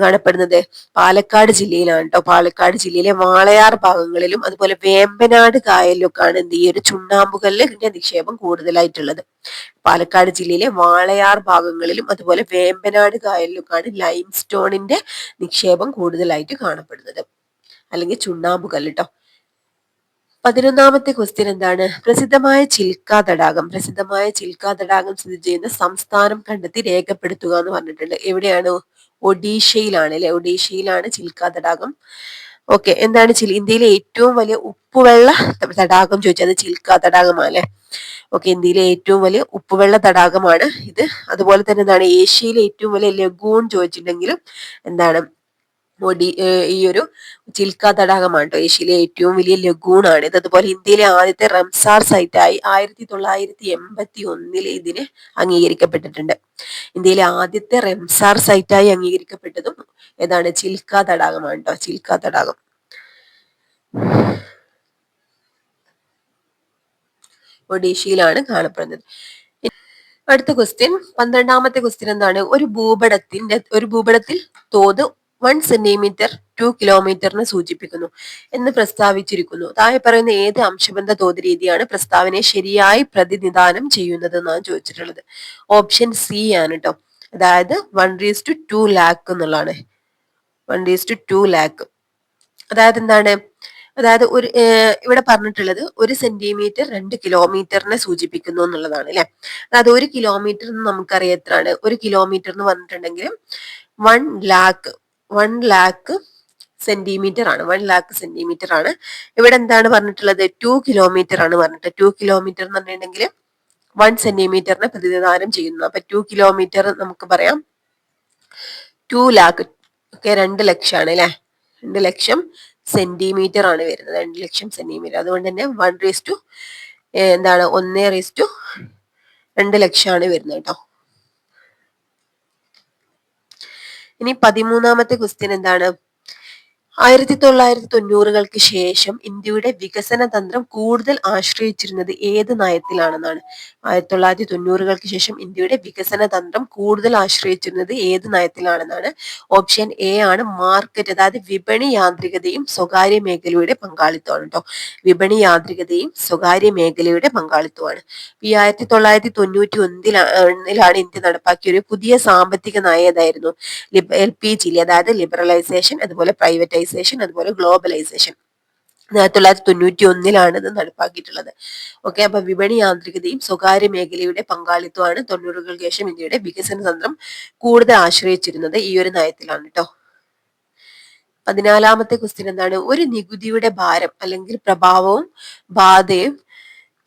കാണപ്പെടുന്നത്? പാലക്കാട് ജില്ലയിലാണ് കേട്ടോ. പാലക്കാട് ജില്ലയിലെ വാളയാർ ഭാഗങ്ങളിലും അതുപോലെ വേമ്പനാട് കായലിലൊക്കെയാണ് ഈ ഒരു ചുണ്ണാമ്പുകല്ലിന്റെ നിക്ഷേപം കൂടുതലായിട്ടുള്ളത്. പാലക്കാട് ജില്ലയിലെ വാളയാർ ഭാഗങ്ങളിലും അതുപോലെ വേമ്പനാട് കായലിലൊക്കെയാണ് ലൈംസ്റ്റോണിന്റെ നിക്ഷേപം കൂടുതലായിട്ട് കാണപ്പെടുന്നത്, അല്ലെങ്കിൽ ചുണ്ണാമ്പുകല്ല് കേട്ടോ. 11ാമത്തെ ക്വസ്റ്റ്യൻ എന്താണ്? പ്രസിദ്ധമായ ചിൽക്ക തടാകം സ്ഥിതി ചെയ്യുന്ന സംസ്ഥാനം കണ്ടെത്തി രേഖപ്പെടുത്തുക എന്ന് പറഞ്ഞിട്ടുണ്ട്. എവിടെയാണ്? ഒഡീഷയിലാണ് അല്ലെ? ഒഡീഷയിലാണ് ചിൽക്ക തടാകം. ഓക്കെ, എന്താണ് ഇന്ത്യയിലെ ഏറ്റവും വലിയ ഉപ്പുവെള്ള തടാകം ചോദിച്ചത് ചിൽക്ക തടാകമാണ് അല്ലെ? ഓക്കെ, ഇന്ത്യയിലെ ഏറ്റവും വലിയ ഉപ്പുവെള്ള തടാകമാണ് ഇത്. അതുപോലെ തന്നെ എന്താണ്? ഏഷ്യയിലെ ഏറ്റവും വലിയ ലഗൂൺ ചോദിച്ചിട്ടുണ്ടെങ്കിലും എന്താണ്? ഈ ഒരു ചിൽക്ക തടാകമാണ് കേട്ടോ ഏഷ്യയിലെ ഏറ്റവും വലിയ ലഗൂൺ ആണ് ഇത്. അതുപോലെ ഇന്ത്യയിലെ ആദ്യത്തെ റംസാർ സൈറ്റായി 1981 ഇതിന് അംഗീകരിക്കപ്പെട്ടിട്ടുണ്ട്. ഇന്ത്യയിലെ ആദ്യത്തെ റംസാർ സൈറ്റായി അംഗീകരിക്കപ്പെട്ടതും ഏതാണ്? ചിൽക്ക തടാകമാണ് കേട്ടോ. ചിൽക്ക തടാകം ഒഡീഷയിലാണ് കാണപ്പെടുന്നത്. അടുത്ത ക്വസ്റ്റ്യൻ, 12ാമത്തെ ക്വസ്റ്റ്യൻ എന്താണ്? ഒരു ഭൂപടത്തിൽ തോത് 1 സെന്റിമീറ്റർ 2 കിലോമീറ്ററിനെ സൂചിപ്പിക്കുന്നു എന്ന് പ്രസ്താവിച്ചിരിക്കുന്നു. താഴെ പറയുന്ന ഏത് അംശബന്ധ തോത് രീതിയാണ് പ്രസ്താവനയെ ശരിയായി പ്രതിനിധാനം ചെയ്യുന്നത് എന്നാണ് ചോദിച്ചിട്ടുള്ളത്. ഓപ്ഷൻ സി ആണ് കേട്ടോ. അതായത് 1:2 ലാക്ക് എന്നുള്ളതാണ്. 1:2 ലാക്ക്. അതായത് എന്താണ്? അതായത് ഇവിടെ പറഞ്ഞിട്ടുള്ളത് 1 സെന്റിമീറ്റർ 2 കിലോമീറ്ററിനെ സൂചിപ്പിക്കുന്നു എന്നുള്ളതാണ് അല്ലെ. അതായത് 1 കിലോമീറ്റർ എന്ന് നമുക്കറിയാം എത്രയാണ്? 1 കിലോമീറ്റർ എന്ന് പറഞ്ഞിട്ടുണ്ടെങ്കിൽ 1 ലാക്ക് സെന്റിമീറ്റർ ആണ്. 1 ലാക്ക് സെന്റിമീറ്റർ ആണ്. ഇവിടെ എന്താണ് പറഞ്ഞിട്ടുള്ളത്? 2 കിലോമീറ്റർ ആണ് പറഞ്ഞിട്ട്. 2 കിലോമീറ്റർ എന്ന് പറഞ്ഞിട്ടുണ്ടെങ്കിൽ 1 സെന്റിമീറ്ററിനെ പ്രതിനിധാനം ചെയ്യുന്നു. അപ്പൊ 2 കിലോമീറ്റർ നമുക്ക് പറയാം 2 ലാക്ക്. ഓക്കെ, 2 ലക്ഷമാണ് അല്ലെ. 2 ലക്ഷം സെന്റിമീറ്റർ ആണ് വരുന്നത്. 2 ലക്ഷം സെന്റിമീറ്റർ. അതുകൊണ്ട് തന്നെ 1:2 ലക്ഷമാണ് വരുന്നത് കേട്ടോ. ഇനി 13ാമത്തെ ക്വസ്റ്റ്യൻ എന്താണ്? 1990-കൾക്ക് ശേഷം ഇന്ത്യയുടെ വികസന തന്ത്രം കൂടുതൽ ആശ്രയിച്ചിരുന്നത് ഏത് നയത്തിലാണെന്നാണ്. 1990-കൾക്ക് ശേഷം ഇന്ത്യയുടെ വികസന തന്ത്രം കൂടുതൽ ആശ്രയിച്ചിരുന്നത് ഏത് നയത്തിലാണെന്നാണ്. ഓപ്ഷൻ എ ആണ് മാർക്കറ്റ്, അതായത് വിപണി യാന്ത്രികതയും സ്വകാര്യ മേഖലയുടെ പങ്കാളിത്തമാണ് കേട്ടോ. വിപണി യാന്ത്രികതയും സ്വകാര്യ മേഖലയുടെ പങ്കാളിത്തമാണ്. ഈ 1991-ലാണ് ഇന്ത്യ നടപ്പാക്കിയ ഒരു പുതിയ സാമ്പത്തിക നയം ഏതായിരുന്നു? LPG, അതായത് ലിബറലൈസേഷൻ, അതുപോലെ പ്രൈവറ്റൈസേഷൻ, അതുപോലെ ഗ്ലോബലൈസേഷൻ. 1991-ലാണ് ഇത് നടപ്പാക്കിയിട്ടുള്ളത്. ഓക്കെ, അപ്പൊ വിപണി യാന്ത്രികതയും സ്വകാര്യ മേഖലയുടെ പങ്കാളിത്തമാണ് 90-കൾക്ക് ശേഷം ഇന്ത്യയുടെ വികസന തന്ത്രം കൂടുതൽ ആശ്രയിച്ചിരുന്നത് ഈ ഒരു നയത്തിലാണ് കേട്ടോ. 14ാമത്തെ ക്വസ്റ്റ്യൻ എന്താണ്? ഒരു നികുതിയുടെ ഭാരം അല്ലെങ്കിൽ പ്രഭാവവും ബാധയും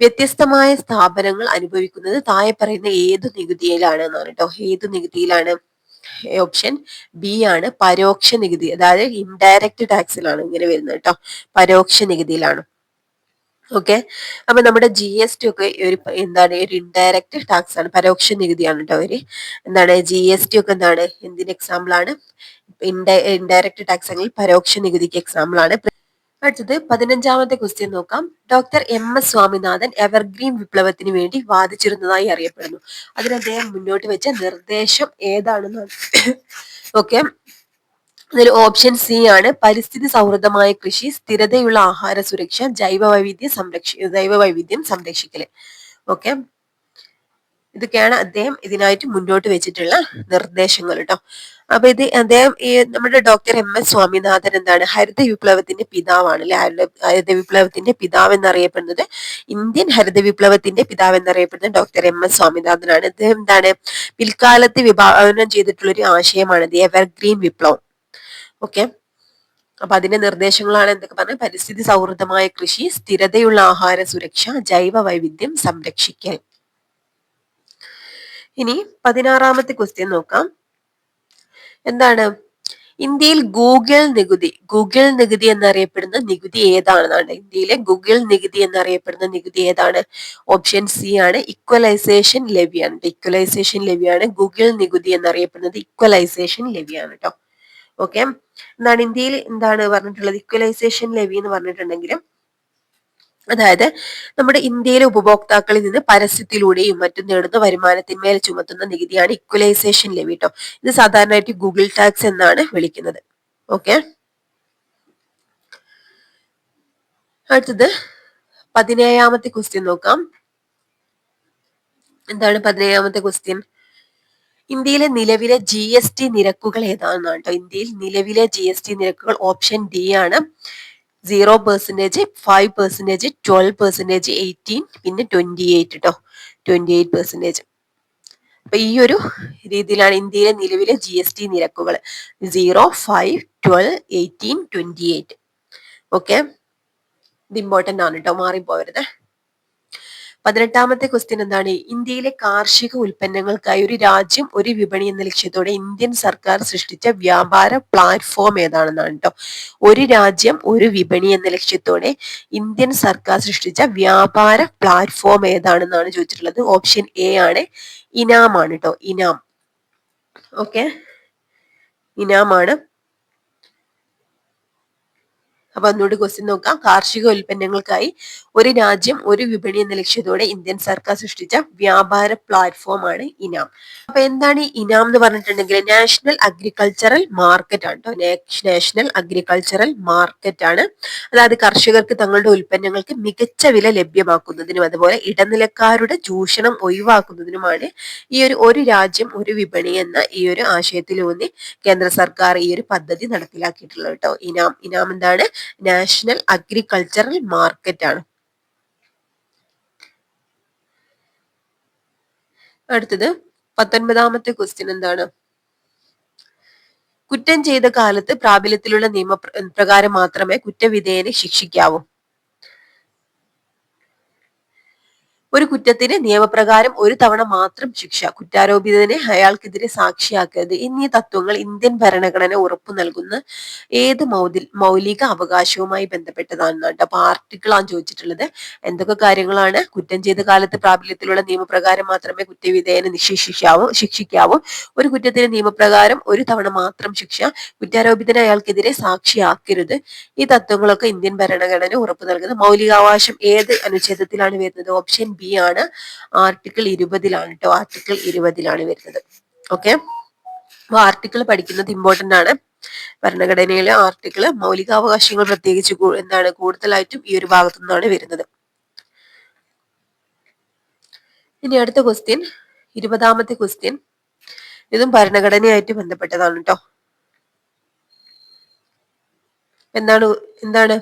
വ്യത്യസ്തമായ സ്ഥാപനങ്ങൾ അനുഭവിക്കുന്നത് താഴെ പറയുന്ന ഏതു നികുതിയിലാണ് എന്നാണ് കേട്ടോ. ഏതു നികുതിയിലാണ്? ഓപ്ഷൻ ബി ആണ് പരോക്ഷ നികുതി, അതായത് ഇൻഡയറക്റ്റ് ടാക്സിലാണ് ഇങ്ങനെ വരുന്നത് കേട്ടോ. പരോക്ഷ നികുതിയിലാണ്. ഓക്കെ, അപ്പൊ നമ്മുടെ GST ഒക്കെ ഒരു ഇൻഡയറക്റ്റ് ടാക്സ് ആണ്, പരോക്ഷ നികുതിയാണ് കേട്ടോ. GST ഒക്കെ എന്തിന് എക്സാമ്പിൾ ആണ്? ഇൻഡയറക്റ്റ് ടാക്സ് അല്ലെങ്കിൽ പരോക്ഷ നികുതിക്ക് എക്സാമ്പിൾ ആണ്. അടുത്തത് 15ാമത്തെ ക്വസ്റ്റ്യൻ നോക്കാം. ഡോക്ടർ MS സ്വാമിനാഥൻ എവർഗ്രീൻ വിപ്ലവത്തിന് വേണ്ടി വാദിച്ചിരുന്നതായി അറിയപ്പെടുന്നു. അതിന് അദ്ദേഹം മുന്നോട്ട് വെച്ച നിർദ്ദേശം ഏതാണെന്നാണ്. ഓക്കെ, അതിൽ ഓപ്ഷൻ സി ആണ് പരിസ്ഥിതി സൗഹൃദമായ കൃഷി, സ്ഥിരതയുള്ള ആഹാര സുരക്ഷ, ജൈവ വൈവിധ്യം സംരക്ഷിക്കല്. ഓക്കെ, ഇതൊക്കെയാണ് അദ്ദേഹം ഇതിനായിട്ട് മുന്നോട്ട് വെച്ചിട്ടുള്ള നിർദ്ദേശങ്ങൾ കേട്ടോ. അപ്പൊ അദ്ദേഹം ഈ നമ്മുടെ ഡോക്ടർ MS സ്വാമിനാഥൻ എന്താണ് ഹരിത വിപ്ലവത്തിന്റെ പിതാവാണ് അല്ലെ. ഹരിത വിപ്ലവത്തിന്റെ പിതാവ് എന്നറിയപ്പെടുന്നത്, ഇന്ത്യൻ ഹരിത വിപ്ലവത്തിന്റെ പിതാവ് എന്നറിയപ്പെടുന്നത് ഡോക്ടർ MS സ്വാമിനാഥനാണ്. അദ്ദേഹം എന്താണ് പിൽക്കാലത്ത് വിഭാവനം ചെയ്തിട്ടുള്ള ഒരു ആശയമാണ് എവർഗ്രീൻ വിപ്ലവം. ഓക്കെ, അപ്പൊ അതിന്റെ നിർദ്ദേശങ്ങളാണ് എന്തൊക്കെ പറഞ്ഞത്: പരിസ്ഥിതി സൗഹൃദമായ കൃഷി, സ്ഥിരതയുള്ള ആഹാര സുരക്ഷ, ജൈവ വൈവിധ്യം സംരക്ഷിക്കൽ. ഇനി 16ാമത്തെ ക്വസ്റ്റ്യൻ നോക്കാം. എന്താണ് ഇന്ത്യയിൽ ഗൂഗിൾ നികുതി എന്നറിയപ്പെടുന്ന നികുതി ഏതാണെന്നാണ്. ഇന്ത്യയിലെ ഗൂഗിൾ നികുതി എന്നറിയപ്പെടുന്ന നികുതി ഏതാണ്? ഓപ്ഷൻ സി ആണ് ഇക്വലൈസേഷൻ ലെവിയാണ്. ഇക്വലൈസേഷൻ ലെവിയാണ് ഗൂഗിൾ നികുതി എന്നറിയപ്പെടുന്നത്. ഇക്വലൈസേഷൻ ലെവിയാണ് കേട്ടോ. ഓക്കെ, എന്താണ് ഇന്ത്യയിൽ എന്താണ് പറഞ്ഞിട്ടുള്ളത്? ഇക്വലൈസേഷൻ ലെവി എന്ന് പറഞ്ഞിട്ടുണ്ടെങ്കിൽ അതായത് നമ്മുടെ ഇന്ത്യയിലെ ഉപഭോക്താക്കളിൽ നിന്ന് പരസ്യത്തിലൂടെയും മറ്റും നേടുന്ന വരുമാനത്തിന്മേൽ ചുമത്തുന്ന നികുതിയാണ് ഇക്വലൈസേഷൻ ലെവി കേട്ടോ. ഇത് സാധാരണയായിട്ട് ഗൂഗിൾ ടാക്സ് എന്നാണ് വിളിക്കുന്നത്. ഓക്കെ, അടുത്തത് 17ാമത്തെ ക്വസ്റ്റ്യൻ നോക്കാം. എന്താണ് 17ാമത്തെ ക്വസ്റ്റ്യൻ? ഇന്ത്യയിലെ നിലവിലെ GST നിരക്കുകൾ ഏതാണെന്നാണ് കേട്ടോ. ഇന്ത്യയിൽ നിലവിലെ GST നിരക്കുകൾ ഓപ്ഷൻ ഡി ആണ്. 0%, 5%, 12%, 18, പിന്നെ 28 കേട്ടോ. 28%. അപ്പൊ ഈ ഒരു രീതിയിലാണ് ഇന്ത്യയിലെ നിലവിലെ GST നിരക്കുകൾ. 0, 5, 12, 18, 28. ഓക്കെ, ഇത് ഇമ്പോർട്ടന്റ് ആണ് കേട്ടോ, മാറിപ്പോവരുത്. 18ാമത്തെ ക്വസ്റ്റ്യൻ എന്താണ്? ഇന്ത്യയിലെ കാർഷിക ഉൽപ്പന്നങ്ങൾക്കായി ഒരു രാജ്യം ഒരു വിപണി എന്ന ലക്ഷ്യത്തോടെ ഇന്ത്യൻ സർക്കാർ സൃഷ്ടിച്ച വ്യാപാര പ്ലാറ്റ്ഫോം ഏതാണെന്നാണ് കേട്ടോ. ഒരു രാജ്യം ഒരു വിപണി എന്ന ലക്ഷ്യത്തോടെ ഇന്ത്യൻ സർക്കാർ സൃഷ്ടിച്ച വ്യാപാര പ്ലാറ്റ്ഫോം ഏതാണെന്നാണ് ചോദിച്ചിട്ടുള്ളത്. ഓപ്ഷൻ എ ആണ്, ഇനാം ആണ് കേട്ടോ. ഇനാം. ഓക്കെ, ഇനാം ആണ്. അപ്പൊ ഒന്നുകൂടി ക്വസ്റ്റ്യൻ നോക്കാം. കാർഷിക ഉൽപ്പന്നങ്ങൾക്കായി ഒരു രാജ്യം ഒരു വിപണി എന്ന ലക്ഷ്യത്തോടെ ഇന്ത്യൻ സർക്കാർ സൃഷ്ടിച്ച വ്യാപാര പ്ലാറ്റ്ഫോം ആണ് ഇനാം. അപ്പൊ എന്താണ് ഈ ഇനാം എന്ന് പറഞ്ഞിട്ടുണ്ടെങ്കിൽ നാഷണൽ അഗ്രികൾച്ചറൽ മാർക്കറ്റ് ആണ് കേട്ടോ. നാഷണൽ അഗ്രികൾച്ചറൽ മാർക്കറ്റ് ആണ്. അതായത് കർഷകർക്ക് തങ്ങളുടെ ഉൽപ്പന്നങ്ങൾക്ക് മികച്ച വില ലഭ്യമാക്കുന്നതിനും അതുപോലെ ഇടനിലക്കാരുടെ ചൂഷണം ഒഴിവാക്കുന്നതിനുമാണ് ഈ ഒരു രാജ്യം ഒരു വിപണി എന്ന ഈ ഒരു ആശയത്തിലൂന്നി കേന്ദ്ര സർക്കാർ ഈ ഒരു പദ്ധതി നടപ്പിലാക്കിയിട്ടുള്ളത് കേട്ടോ. ഇനാം എന്താണ്? നാഷണൽ അഗ്രികൾച്ചറൽ മാർക്കറ്റ് ആണ്. അടുത്തത് 19ാമത്തെ ക്വസ്റ്റ്യൻ എന്താണ്? കുറ്റം ചെയ്ത കാലത്ത് പ്രാബല്യത്തിലുള്ള നിയമപ്രകാരം മാത്രമേ കുറ്റവിധേയനെ ശിക്ഷിക്കാവൂ. ഒരു കുറ്റത്തിന് നിയമപ്രകാരം ഒരു തവണ മാത്രം ശിക്ഷ, കുറ്റാരോപിതനെ അയാൾക്കെതിരെ സാക്ഷിയാക്കരുത് എന്നീ തത്വങ്ങൾ ഇന്ത്യൻ ഭരണഘടന ഉറപ്പു നൽകുന്ന ഏത് മൗലിക അവകാശവുമായി ബന്ധപ്പെട്ടതാണെന്നാണ്. അപ്പൊ ആർട്ടിക്കിൾ ആണ് ചോദിച്ചിട്ടുള്ളത്. എന്തൊക്കെ കാര്യങ്ങളാണ്? കുറ്റം ചെയ്ത കാലത്ത് പ്രാബല്യത്തിലുള്ള നിയമപ്രകാരം മാത്രമേ കുറ്റവിധേയനെ ശിക്ഷിക്കാവൂ. ഒരു കുറ്റത്തിന് നിയമപ്രകാരം ഒരു തവണ മാത്രം ശിക്ഷ, കുറ്റാരോപിതനെ അയാൾക്കെതിരെ സാക്ഷിയാക്കരുത്. ഈ തത്വങ്ങളൊക്കെ ഇന്ത്യൻ ഭരണഘടന ഉറപ്പു നൽകുന്ന മൗലികാവകാശം ഏത് അനുച്ഛേദത്തിലാണ് വരുന്നത്? ഓപ്ഷൻ ബി ആണ്, ആർട്ടിക്കിൾ 20ലാണ് കേട്ടോ. ആർട്ടിക്കിൾ 20ലാണ് വരുന്നത്. ഓക്കെ, അപ്പൊ ആർട്ടിക്കിൾ പഠിക്കുന്നത് ഇമ്പോർട്ടന്റ് ആണ്. ഭരണഘടനയിലെ ആർട്ടിക്കിൾ മൗലികാവകാശങ്ങൾ പ്രത്യേകിച്ച് എന്താണ് കൂടുതലായിട്ടും ഈ ഒരു ഭാഗത്തു നിന്നാണ് വരുന്നത്. ഇനി അടുത്ത ക്വസ്റ്റ്യൻ 20ാമത്തെ ക്വസ്റ്റ്യൻ. ഇതും ഭരണഘടനയായിട്ട് ബന്ധപ്പെട്ടതാണ് കേട്ടോ. എന്താണ്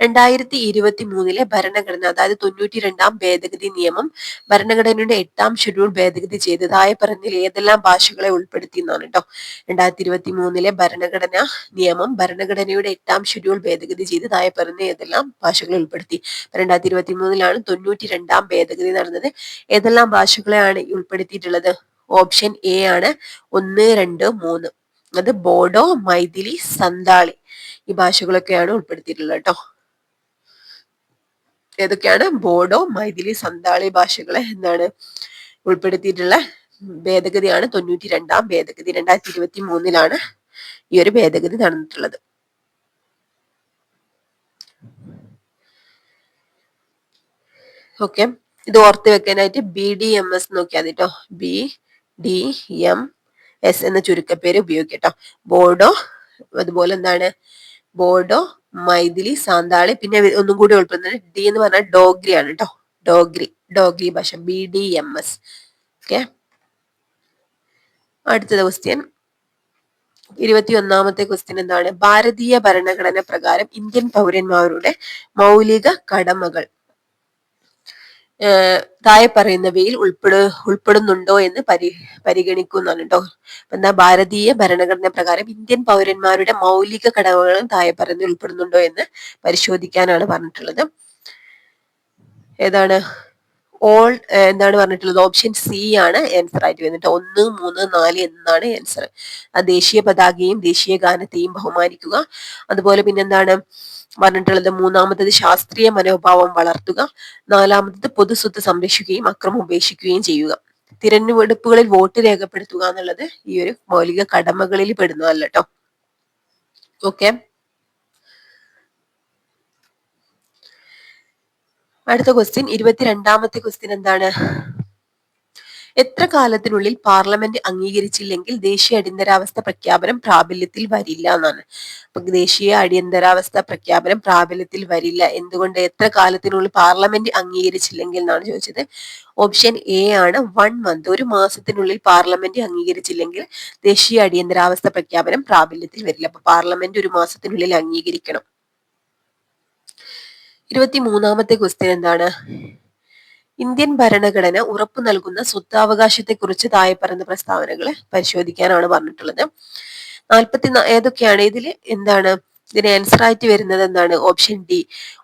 2023 ഭരണഘടന, അതായത് 92ാം ഭേദഗതി നിയമം ഭരണഘടനയുടെ 8ാം ഷെഡ്യൂൾ ഭേദഗതി ചെയ്തതായ പറഞ്ഞതിൽ ഏതെല്ലാം ഭാഷകളെ ഉൾപ്പെടുത്തി എന്നാണ് കേട്ടോ. 2023 ഭരണഘടനാ നിയമം ഭരണഘടനയുടെ 8ാം ഷെഡ്യൂൾ ഭേദഗതി ചെയ്തതായ പറഞ്ഞ ഏതെല്ലാം ഭാഷകളെ ഉൾപ്പെടുത്തി? 2023 92ാം ഭേദഗതി നടന്നത്. ഏതെല്ലാം ഭാഷകളെയാണ് ഉൾപ്പെടുത്തിയിട്ടുള്ളത്? ഓപ്ഷൻ എ ആണ് 1, 2, 3. അത് ബോഡോ, മൈഥിലി, സന്താളി ഈ ഭാഷകളൊക്കെയാണ് ഉൾപ്പെടുത്തിയിട്ടുള്ളത് കേട്ടോ. ഏതൊക്കെയാണ്? ബോഡോ, മൈഥിലി, സന്താളി ഭാഷകളെ എന്താണ് ഉൾപ്പെടുത്തിയിട്ടുള്ള ഭേദഗതിയാണ് 92ാം ഭേദഗതി. 2023 ഈ ഒരു ഭേദഗതി നടന്നിട്ടുള്ളത്. ഓക്കെ, ഇത് ഓർത്ത് വെക്കാനായിട്ട് BDMS നോക്കിയാൽ കേട്ടോ. BDMS എന്ന ചുരുക്കപ്പേര് ഉപയോഗിക്കട്ടോ. ബോഡോ, അതുപോലെ എന്താണ് ബോഡോ, മൈഥിലി, സാന്താളി, പിന്നെ ഒന്നും കൂടി ഉൾപ്പെടുന്നത് ഡി എന്ന് പറഞ്ഞാൽ ഡോഗ്രി ആണ് കേട്ടോ. ഡോഗ്രി ഭാഷ BDMS. ഓക്കെ. അടുത്ത ക്വസ്റ്റ്യൻ 21ാമത്തെ ക്വസ്റ്റ്യൻ എന്താണ്? ഭാരതീയ ഭരണഘടന പ്രകാരം ഇന്ത്യൻ പൗരന്മാരുടെ മൗലിക കടമകൾ താഴെ പറയുന്നവയിൽ ഉൾപ്പെടുന്നുണ്ടോ എന്ന് പരിഗണിക്കുന്നതാണ് കേട്ടോ. എന്താ? ഭാരതീയ ഭരണഘടന പ്രകാരം ഇന്ത്യൻ പൗരന്മാരുടെ മൗലിക കടമകളും താഴെ പറയുന്നതിൽ ഉൾപ്പെടുന്നുണ്ടോ എന്ന് പരിശോധിക്കാനാണ് പറഞ്ഞിട്ടുള്ളത്. ഏതാണ്? ഓൾ എന്താണ് പറഞ്ഞിട്ടുള്ളത്? ഓപ്ഷൻ സി ആണ് ആൻസർ ആയിട്ട് വരുന്നത്. 1, 3, 4 എന്നാണ് ആൻസർ. ദേശീയ പതാകയും ദേശീയ ഗാനത്തെയും ബഹുമാനിക്കുക. അതുപോലെ പിന്നെന്താണ് പറഞ്ഞിട്ടുള്ളത്? 3ാമത്തത് ശാസ്ത്രീയ മനോഭാവം വളർത്തുക. 4ാമത്തത് പൊതുസ്വത്ത് സംരക്ഷിക്കുകയും അക്രമം ഉപേക്ഷിക്കുകയും ചെയ്യുക. തിരഞ്ഞെടുപ്പുകളിൽ വോട്ട് രേഖപ്പെടുത്തുക എന്നുള്ളത് ഈ ഒരു മൗലിക കടമകളിൽ പെടുന്നതല്ല കേട്ടോ. ഓക്കെ. അടുത്ത ക്വസ്റ്റ്യൻ 22ാമത്തെ ക്വസ്റ്റ്യൻ എന്താണ്? എത്ര കാലത്തിനുള്ളിൽ പാർലമെന്റ് അംഗീകരിച്ചില്ലെങ്കിൽ ദേശീയ അടിയന്തരാവസ്ഥ പ്രഖ്യാപനം പ്രാബല്യത്തിൽ വരില്ല എന്നാണ്. അപ്പൊ ദേശീയ അടിയന്തരാവസ്ഥ പ്രഖ്യാപനം പ്രാബല്യത്തിൽ വരില്ല. എന്തുകൊണ്ട്? എത്ര കാലത്തിനുള്ളിൽ പാർലമെന്റ് അംഗീകരിച്ചില്ലെങ്കിൽ എന്നാണ് ചോദിച്ചത്. ഓപ്ഷൻ എ ആണ് 1 മന്ത്. 1 മാസത്തിനുള്ളിൽ പാർലമെന്റ് അംഗീകരിച്ചില്ലെങ്കിൽ ദേശീയ അടിയന്തരാവസ്ഥ പ്രഖ്യാപനം പ്രാബല്യത്തിൽ വരില്ല. അപ്പൊ പാർലമെന്റ് 1 മാസത്തിനുള്ളിൽ അംഗീകരിക്കണം. 23ാമത്തെ ക്വസ്റ്റ്യൻ എന്താണ്? ഇന്ത്യൻ ഭരണഘടന ഉറപ്പു നൽകുന്ന സ്വത്താവകാശത്തെക്കുറിച്ച് താഴെ പറയുന്ന പ്രസ്താവനകൾ പരിശോധിക്കാനാണ് പറഞ്ഞിട്ടുള്ളത്. ഏതൊക്കെയാണ് ഇതിൽ? എന്താണ് ഇതിന് ആൻസർ ആയിട്ട് വരുന്നത്? എന്താണ്? Option D,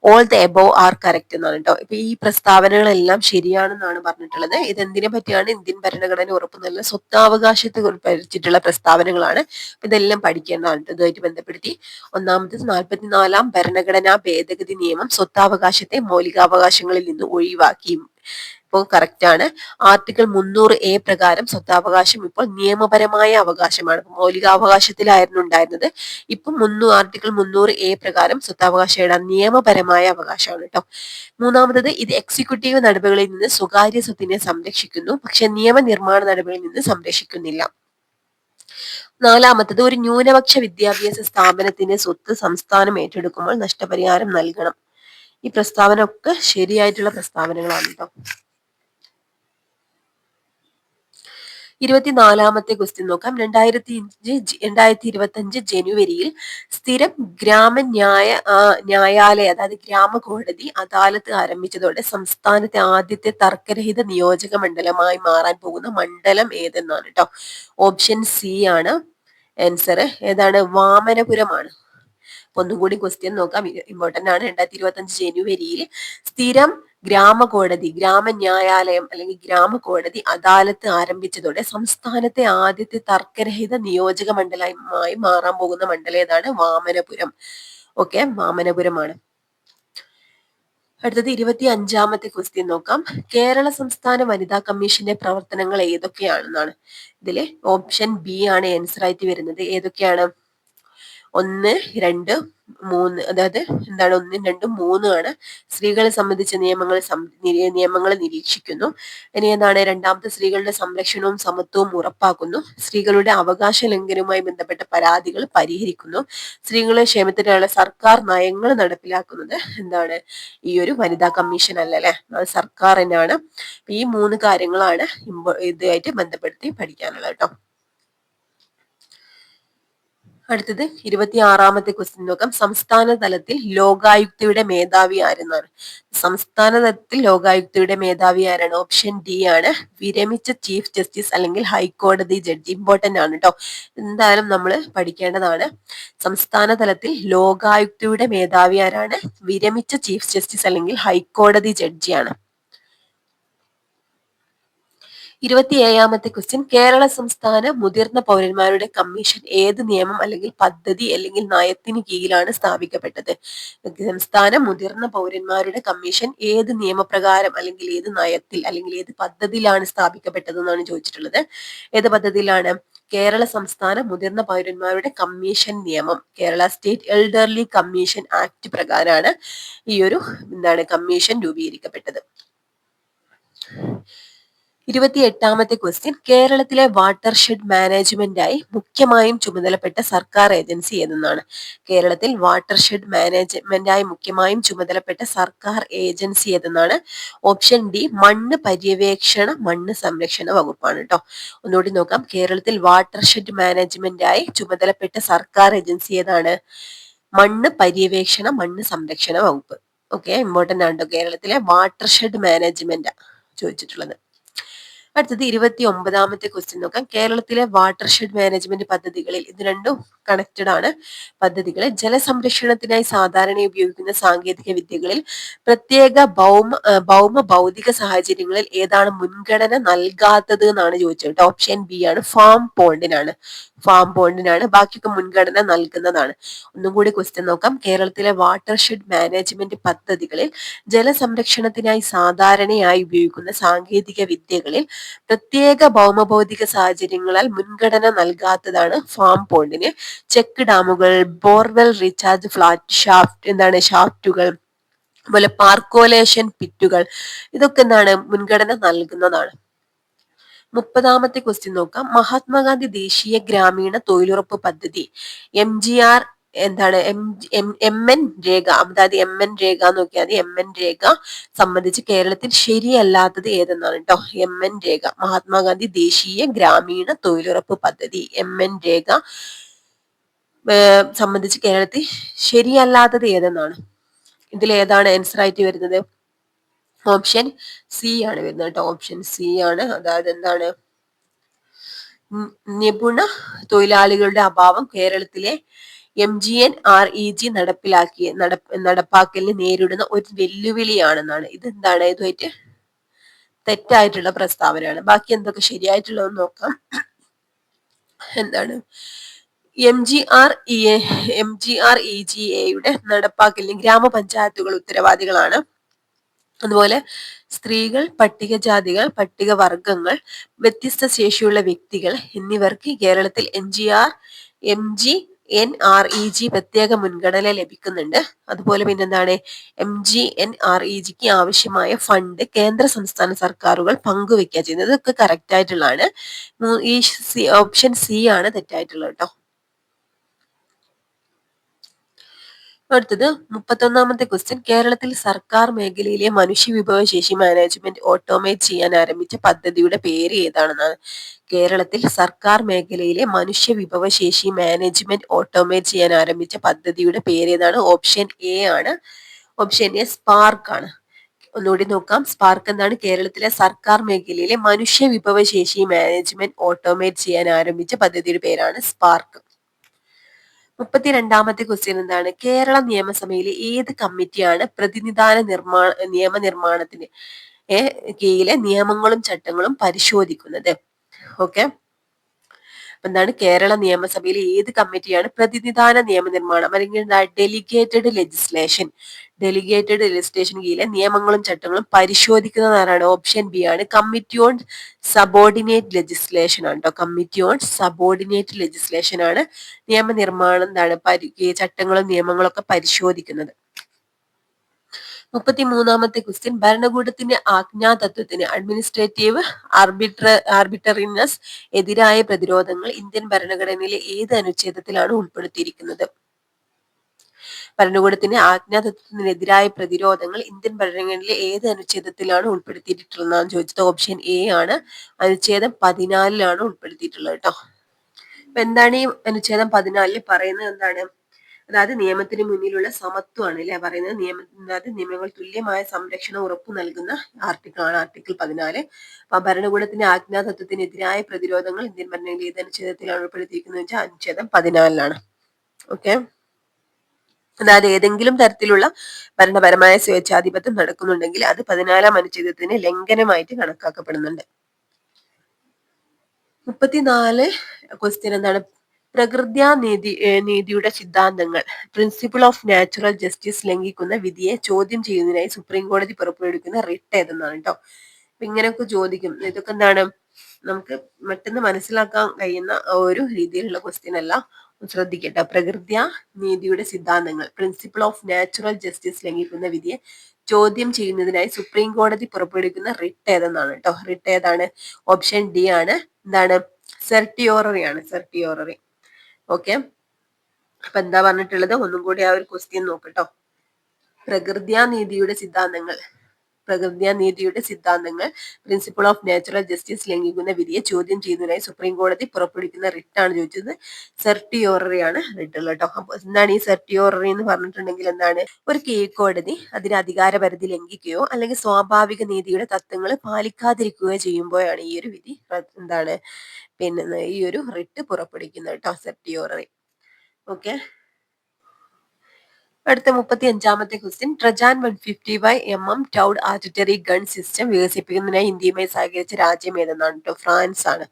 all the above are correct എന്നാണ് കേട്ടോ. ഇപ്പൊ ഈ പ്രസ്താവനകളെല്ലാം ശരിയാണെന്നാണ് പറഞ്ഞിട്ടുള്ളത്. ഇതെന്തിനെ പറ്റിയാണ്? ഇന്ത്യൻ ഭരണഘടന ഉറപ്പു നൽകുന്ന സ്വത്താവകാശത്തെ കുറിച്ചിട്ടുള്ള പ്രസ്താവനകളാണ്. ഇതെല്ലാം പഠിക്കേണ്ടതാണ്. ഇതുമായിട്ട് ബന്ധപ്പെടുത്തി 1ാമത്തത് 44ാം ഭരണഘടനാ ഭേദഗതി നിയമം സ്വത്താവകാശത്തെ മൗലികാവകാശങ്ങളിൽ നിന്ന് ഒഴിവാക്കി. ഇപ്പോൾ കറക്റ്റ് ആണ്. ആർട്ടിക്കിൾ 300A പ്രകാരം സ്വത്താവകാശം ഇപ്പോൾ നിയമപരമായ അവകാശമാണ്. മൗലികാവകാശത്തിലായിരുന്നു ഉണ്ടായിരുന്നത്. ഇപ്പം ആർട്ടിക്കിൾ 300A പ്രകാരം സ്വത്താവകാശം നിയമപരമായ അവകാശമാണ് കേട്ടോ. 3ാമത്തത് ഇത് എക്സിക്യൂട്ടീവ് നടപടികളിൽ നിന്ന് സ്വകാര്യ സ്വത്തിനെ സംരക്ഷിക്കുന്നു, പക്ഷെ നിയമനിർമ്മാണ നടപടികളിൽ നിന്ന് സംരക്ഷിക്കുന്നില്ല. 4ാമത്തത് ഒരു ന്യൂനപക്ഷ വിദ്യാഭ്യാസ സ്ഥാപനത്തിന്റെ സ്വത്ത് സംസ്ഥാനം ഏറ്റെടുക്കുമ്പോൾ നഷ്ടപരിഹാരം നൽകണം. ഈ പ്രസ്താവന ഒക്കെ ശരിയായിട്ടുള്ള പ്രസ്താവനകളാണ് കേട്ടോ. 24ാമത്തെ ക്വസ്റ്റ്യൻ നോക്കാം. 2025 ജനുവരിയിൽ സ്ഥിരം ന്യായാലയ അതായത് ഗ്രാമ കോടതി അദാലത്ത് ആരംഭിച്ചതോടെ സംസ്ഥാനത്തെ ആദ്യത്തെ തർക്കരഹിത നിയോജക മണ്ഡലമായി മാറാൻ പോകുന്ന മണ്ഡലം ഏതെന്നാണ് കേട്ടോ. ഓപ്ഷൻ സി ആണ് ആൻസർ. ഏതാണ്? വാമനപുരമാണ്. ഒന്നും കൂടി ക്വസ്റ്റ്യൻ നോക്കാം, ഇമ്പോർട്ടന്റ് ആണ്. 2025 ജനുവരിയിൽ സ്ഥിരം ഗ്രാമ ന്യായാലയം അല്ലെങ്കിൽ ഗ്രാമ കോടതി അദാലത്ത് ആരംഭിച്ചതോടെ സംസ്ഥാനത്തെ ആദ്യത്തെ തർക്കരഹിത നിയോജക മണ്ഡലമായി മാറാൻ പോകുന്ന മണ്ഡലം ഏതാണ്? വാമനപുരം. ഓക്കെ, വാമനപുരമാണ്. അടുത്തത് 25ാമത്തെ ക്വസ്റ്റ്യൻ നോക്കാം. കേരള സംസ്ഥാന വനിതാ കമ്മീഷന്റെ പ്രവർത്തനങ്ങൾ ഏതൊക്കെയാണെന്നാണ്. ഇതില് ഓപ്ഷൻ ബി ആണ് ആൻസർ ആയിട്ട് വരുന്നത്. ഏതൊക്കെയാണ്? 1, 2, 3. അതായത് എന്താണ്? 1, 2, 3 ആണ്. സ്ത്രീകളെ സംബന്ധിച്ച നിയമങ്ങൾ നിരീക്ഷിക്കുന്നു. ഇനി എന്താണ്? 2ാമത്തെ സ്ത്രീകളുടെ സംരക്ഷണവും സമത്വവും ഉറപ്പാക്കുന്നു. സ്ത്രീകളുടെ അവകാശ ലംഘനവുമായി ബന്ധപ്പെട്ട പരാതികൾ പരിഹരിക്കുന്നു. സ്ത്രീകളുടെ ക്ഷേമത്തിനുള്ള സർക്കാർ നയങ്ങൾ നടപ്പിലാക്കുന്നത് എന്താണ്? ഈ ഒരു വനിതാ കമ്മീഷൻ അല്ലല്ലേ, അത് സർക്കാർ തന്നെയാണ്. ഈ 3 കാര്യങ്ങളാണ് ഇതുമായിട്ട് ബന്ധപ്പെടുത്തി പഠിക്കാനുള്ളത് കേട്ടോ. അടുത്തത് 26ാമത്തെ ക്വസ്റ്റ്യൻ നോക്കാം. സംസ്ഥാന തലത്തിൽ ലോകായുക്തയുടെ മേധാവി ആരെന്നാണ്. സംസ്ഥാന തലത്തിൽ ലോകായുക്തയുടെ മേധാവി ആരാണ്? ഓപ്ഷൻ ഡി ആണ്, വിരമിച്ച ചീഫ് ജസ്റ്റിസ് അല്ലെങ്കിൽ ഹൈക്കോടതി ജഡ്ജി. ഇമ്പോർട്ടന്റ് ആണ് കേട്ടോ, എന്തായാലും നമ്മൾ പഠിക്കേണ്ടതാണ്. സംസ്ഥാന തലത്തിൽ ലോകായുക്തയുടെ മേധാവി ആരാണ്? വിരമിച്ച ചീഫ് ജസ്റ്റിസ് അല്ലെങ്കിൽ ഹൈക്കോടതി ജഡ്ജിയാണ്. 27ാമത്തെ ക്വസ്റ്റ്യൻ. കേരള സംസ്ഥാന മുതിർന്ന പൗരന്മാരുടെ കമ്മീഷൻ ഏത് നിയമം അല്ലെങ്കിൽ പദ്ധതി അല്ലെങ്കിൽ നയത്തിന് കീഴിലാണ് സ്ഥാപിക്കപ്പെട്ടത്? സംസ്ഥാന മുതിർന്ന പൗരന്മാരുടെ കമ്മീഷൻ ഏത് നിയമപ്രകാരം അല്ലെങ്കിൽ ഏത് നയത്തിൽ അല്ലെങ്കിൽ ഏത് പദ്ധതിയിലാണ് സ്ഥാപിക്കപ്പെട്ടത് എന്നാണ് ചോദിച്ചിട്ടുള്ളത്. ഏത് പദ്ധതിയിലാണ്? കേരള സംസ്ഥാന മുതിർന്ന പൗരന്മാരുടെ കമ്മീഷൻ നിയമം, Kerala state elderly commission act പ്രകാരമാണ് ഈ ഒരു കമ്മീഷൻ രൂപീകരിക്കപ്പെട്ടത്. 28ാമത്തെ ക്വസ്റ്റ്യൻ, കേരളത്തിലെ വാട്ടർഷെഡ് മാനേജ്മെന്റായി മുഖ്യമായും ചുമതലപ്പെട്ട സർക്കാർ ഏജൻസി ഏതെന്നാണ്? കേരളത്തിൽ വാട്ടർഷെഡ് മാനേജ്മെന്റായി മുഖ്യമായും ചുമതലപ്പെട്ട സർക്കാർ ഏജൻസി ഏതെന്നാണ്? ഓപ്ഷൻ ഡി മണ്ണ് പര്യവേക്ഷണ മണ്ണ് സംരക്ഷണ വകുപ്പാണ് കേട്ടോ. ഒന്നുകൂടി നോക്കാം. കേരളത്തിൽ വാട്ടർഷെഡ് മാനേജ്മെന്റായി ചുമതലപ്പെട്ട സർക്കാർ ഏജൻസി ഏതാണ്? മണ്ണ് പര്യവേക്ഷണ മണ്ണ് സംരക്ഷണ വകുപ്പ്. ഓക്കെ, ഇമ്പോർട്ടന്റ് ആണ് കേട്ടോ. കേരളത്തിലെ വാട്ടർഷെഡ് മാനേജ്മെന്റ് ചോദിച്ചിട്ടുള്ളത്. അടുത്തത് 29ാമത്തെ ക്വസ്റ്റ്യൻ നോക്കാം. കേരളത്തിലെ വാട്ടർഷെഡ് മാനേജ്മെന്റ് പദ്ധതികളിൽ, ഇത് രണ്ടും കണക്റ്റഡ് ആണ്. പദ്ധതികളെ ജലസംരക്ഷണത്തിനായി സാധാരണ ഉപയോഗിക്കുന്ന സാങ്കേതിക വിദ്യകളിൽ പ്രത്യേക ഭൗമ ഭൗതിക സാഹചര്യങ്ങളിൽ ഏതാണ് മുൻഗണന നൽകാത്തത് എന്നാണ് ചോദിച്ചത്. ഓപ്ഷൻ ബി ആണ്, ഫാം പോണ്ടിനാണ്. ഫാം പോണ്ടിനാണ്, ബാക്കിയൊക്കെ മുൻഗണന നൽകുന്നതാണ്. ഒന്നും കൂടി ക്വസ്റ്റ്യൻ നോക്കാം. കേരളത്തിലെ വാട്ടർഷെഡ് മാനേജ്മെന്റ് പദ്ധതികളിൽ ജലസംരക്ഷണത്തിനായി സാധാരണയായി ഉപയോഗിക്കുന്ന സാങ്കേതിക വിദ്യകളിൽ പ്രത്യേക ഭൗമഭൗതിക സാഹചര്യങ്ങളാൽ മുൻഗണന നൽകാത്തതാണ് ഫാം പോണ്ടിന്. ചെക്ക് ഡാമുകൾ, ബോർവെൽ റീചാർജ് ഷാഫ്റ്റുകൾ, അതുപോലെ പാർക്കോലേഷൻ പിറ്റുകൾ, ഇതൊക്കെ എന്താണ് മുൻഗണന നൽകുന്നതാണ്. 30ാമത്തെ ക്വസ്റ്റ്യൻ നോക്കാം. മഹാത്മാഗാന്ധി ദേശീയ ഗ്രാമീണ തൊഴിലുറപ്പ് പദ്ധതി MGR എന്താണ് MN രേഖ, അതായത് MN രേഖ നോക്കിയാൽ മതി. MN രേഖ സംബന്ധിച്ച് കേരളത്തിൽ ശരിയല്ലാത്തത് ഏതെന്നാണ് കേട്ടോ. MN രേഖ, മഹാത്മാഗാന്ധി ദേശീയ ഗ്രാമീണ തൊഴിലുറപ്പ് പദ്ധതി MN രേഖ സംബന്ധിച്ച് കേരളത്തിൽ ശരിയല്ലാത്തത് ഏതെന്നാണ്? ഇതിൽ ഏതാണ് ആൻസർ ആയിട്ട് വരുന്നത്? ഓപ്ഷൻ സി ആണ് വരുന്നത് കേട്ടോ. ഓപ്ഷൻ സി ആണ്. അതായത് എന്താണ്, നിപുണ തൊഴിലാളികളുടെ അഭാവം കേരളത്തിലെ MGNREG നടപ്പാക്കലിന് നേരിടുന്ന ഒരു വെല്ലുവിളിയാണെന്നാണ്. ഇതെന്താണ്? ഇതുമായിട്ട് തെറ്റായിട്ടുള്ള പ്രസ്താവനയാണ്. ബാക്കി എന്തൊക്കെ ശരിയായിട്ടുള്ളതെന്ന് നോക്കാം. എന്താണ്, MGREGA നടപ്പാക്കലിന് ഗ്രാമപഞ്ചായത്തുകൾ ഉത്തരവാദികളാണ്. അതുപോലെ സ്ത്രീകൾ, പട്ടികജാതികൾ, പട്ടികവർഗങ്ങൾ, വ്യത്യസ്ത ശേഷിയുള്ള വ്യക്തികൾ എന്നിവർക്ക് കേരളത്തിൽ MGNREG പ്രത്യേക മുൻഗണന ലഭിക്കുന്നുണ്ട്. അതുപോലെ പിന്നെന്താണ്, MGNREGക്ക് ആവശ്യമായ ഫണ്ട് കേന്ദ്ര സംസ്ഥാന സർക്കാരുകൾ പങ്കുവെക്കുക ചെയ്യുന്നത്. ഇതൊക്കെ കറക്റ്റ് ആയിട്ടുള്ളതാണ്. ഈ ഓപ്ഷൻ സി ആണ് തെറ്റായിട്ടുള്ളത് കേട്ടോ. അടുത്തത് 31ാമത്തെ ക്വസ്റ്റ്യൻ, കേരളത്തിൽ സർക്കാർ മേഖലയിലെ മനുഷ്യവിഭവശേഷി മാനേജ്മെന്റ് ഓട്ടോമേറ്റ് ചെയ്യാൻ ആരംഭിച്ച പദ്ധതിയുടെ പേര് ഏതാണെന്നാണ്? കേരളത്തിൽ സർക്കാർ മേഖലയിലെ മനുഷ്യവിഭവശേഷി മാനേജ്മെന്റ് ഓട്ടോമേറ്റ് ചെയ്യാൻ ആരംഭിച്ച പദ്ധതിയുടെ പേര് ഏതാണ്? ഓപ്ഷൻ എ ആണ്. ഓപ്ഷൻ എ സ്പാർക്ക് ആണ്. ഒന്നുകൂടി നോക്കാം. സ്പാർക്ക് എന്താണ്? കേരളത്തിലെ സർക്കാർ മേഖലയിലെ മനുഷ്യവിഭവശേഷി മാനേജ്മെന്റ് ഓട്ടോമേറ്റ് ചെയ്യാൻ ആരംഭിച്ച പദ്ധതിയുടെ പേരാണ് സ്പാർക്ക്. 32ാമത്തെ ക്വസ്റ്റ്യൻ എന്താണ്? കേരള നിയമസഭയിലെ ഏത് കമ്മിറ്റിയാണ് പ്രതിനിധാന നിയമനിർമ്മാണത്തിന് കീഴിലെ നിയമങ്ങളും ചട്ടങ്ങളും പരിശോധിക്കുന്നത്? ഓക്കെ, എന്താണ്, കേരള നിയമസഭയിലെ ഏത് കമ്മിറ്റിയാണ് പ്രതിനിധാന നിയമനിർമ്മാണം അല്ലെങ്കിൽ ഡെലിഗേറ്റഡ് ലെജിസ്ലേഷൻ കീഴിലെ നിയമങ്ങളും ചട്ടങ്ങളും പരിശോധിക്കുന്നത് ആരാണ്? ഓപ്ഷൻ ബി ആണ്, കമ്മിറ്റി ഓൺ സബോർഡിനേറ്റ് ലെജിസ്ലേഷൻ ആണ് കേട്ടോ. കമ്മിറ്റി ഓൺ സബോർഡിനേറ്റ് ലെജിസ്ലേഷൻ ആണ് നിയമനിർമ്മാണം എന്താണ് ചട്ടങ്ങളും നിയമങ്ങളും ഒക്കെ പരിശോധിക്കുന്നത്. 33ാമത്തെ ക്വസ്റ്റ്യൻ, ഭരണകൂടത്തിന്റെ ആജ്ഞാതത്വത്തിന് അഡ്മിനിസ്ട്രേറ്റീവ് ആർബിട്രറിനെസ് എതിരായ പ്രതിരോധങ്ങൾ ഇന്ത്യൻ ഭരണഘടനയിലെ ഏത് അനുച്ഛേദത്തിലാണ് ഉൾപ്പെടുത്തിയിരിക്കുന്നത്? ഭരണകൂടത്തിന്റെ ആജ്ഞാതത്വത്തിനെതിരായ പ്രതിരോധങ്ങൾ ഇന്ത്യൻ ഭരണഘടനയിലെ ഏത് അനുച്ഛേദത്തിലാണ് ഉൾപ്പെടുത്തിയിട്ടുള്ളതെന്നാണ് ചോദിച്ചത്. ഓപ്ഷൻ എ ആണ്, അനുച്ഛേദം 14ലാണ് ഉൾപ്പെടുത്തിയിട്ടുള്ളത് കേട്ടോ. അപ്പൊ എന്താണ് ഈ അനുച്ഛേദം 14 പറയുന്നത്? എന്താണ്, അതായത് നിയമത്തിന് മുന്നിലുള്ള സമത്വമാണ് അല്ലെ പറയുന്നത്. അതായത് നിയമങ്ങൾ തുല്യമായ സംരക്ഷണം ഉറപ്പു നൽകുന്ന ആർട്ടിക്കിൾ ആണ് ആർട്ടിക്കിൾ 14. അപ്പൊ ഭരണകൂടത്തിന്റെ ആജ്ഞാതത്വത്തിനെതിരായ പ്രതിരോധങ്ങൾ ഇന്ത്യൻ ഭരണഘടനയിൽ ഏത് അനുച്ഛേദത്തിലാണ് ഉൾപ്പെടുത്തിയിരിക്കുന്നത് വെച്ചാൽ അനുച്ഛേദം 14ലാണ്. ഓക്കെ, അതായത് ഏതെങ്കിലും തരത്തിലുള്ള ഭരണപരമായ സ്വേച്ഛാധിപത്യം നടക്കുന്നുണ്ടെങ്കിൽ അത് 14ാം അനുച്ഛേദത്തിന് ലംഘനമായിട്ട് കണക്കാക്കപ്പെടുന്നുണ്ട്. 34 ക്വസ്റ്റ്യൻ എന്താണ്? പ്രകൃത്യാ നീതിയുടെ സിദ്ധാന്തങ്ങൾ പ്രിൻസിപ്പിൾ ഓഫ് നാച്ചുറൽ ജസ്റ്റിസ് ലംഘിക്കുന്ന വിധിയെ ചോദ്യം ചെയ്യുന്നതിനായി സുപ്രീം കോടതി പുറപ്പെടുവിക്കുന്ന റിട്ട് ഏതെന്നാണ് കേട്ടോ. അപ്പൊ ഇങ്ങനെയൊക്കെ ചോദിക്കും. ഇതൊക്കെ എന്താണ്, നമുക്ക് പെട്ടെന്ന് മനസ്സിലാക്കാൻ കഴിയുന്ന ഒരു രീതിയിലുള്ള ക്വസ്റ്റ്യൻ അല്ല. ശ്രദ്ധിക്കട്ടെ. പ്രകൃത്യാ നീതിയുടെ സിദ്ധാന്തങ്ങൾ പ്രിൻസിപ്പിൾ ഓഫ് നാച്ചുറൽ ജസ്റ്റിസ് ലംഘിക്കുന്ന വിധിയെ ചോദ്യം ചെയ്യുന്നതിനായി സുപ്രീം കോടതി പുറപ്പെടുവിക്കുന്ന റിട്ട് ഏതെന്നാണ് കേട്ടോ. റിട്ട് ഏതാണ്? ഓപ്ഷൻ ഡി ആണ്. എന്താണ്? സെർട്ടിയോററി ആണ്. സെർട്ടിയോററി. ഓക്കെ, അപ്പൊ എന്താ പറഞ്ഞിട്ടുള്ളത്? ഒന്നും കൂടി ആ ഒരു ക്വസ്റ്റ്യൻ നോക്കട്ടോ. പ്രകൃത്യാനീതിയുടെ സിദ്ധാന്തങ്ങൾ പ്രിൻസിപ്പിൾ ഓഫ് നാച്ചുറൽ ജസ്റ്റിസ് ലംഘിക്കുന്ന വിധിയെ ചോദ്യം ചെയ്യുന്നതിനായി സുപ്രീം കോടതി പുറപ്പെടുവിക്കുന്ന റിട്ടാണ് ചോദിച്ചത്. സെർട്ടിയോററി ആണ് റിട്ട് ഉള്ളത് കേട്ടോ. അപ്പൊ എന്താണ് ഈ സെർട്ടിയോററി എന്ന് പറഞ്ഞിട്ടുണ്ടെങ്കിൽ എന്താണ്? ഒരു കീഴ്ക്കോടതി അതിന്റെ അധികാരപരിധി ലംഘിക്കുകയോ അല്ലെങ്കിൽ സ്വാഭാവിക നീതിയുടെ തത്വങ്ങൾ പാലിക്കാതിരിക്കുകയോ ചെയ്യുമ്പോഴാണ് ഈ ഒരു വിധി എന്താണ് പിന്നെ ഈ ഒരു റിട്ട് പുറപ്പെടുവിക്കുന്നത് കേട്ടോ. സെർട്ടിയോററി. ഓക്കെ, അടുത്ത 35ാമത്തെ question. Trajan 155 towed artillery gun system വികസിപ്പിക്കുന്നതിനായി ഇന്ത്യയുമായി സഹകരിച്ച രാജ്യം ഏതെന്നാണ് കേട്ടോ. ഫ്രാൻസ് ആണ്.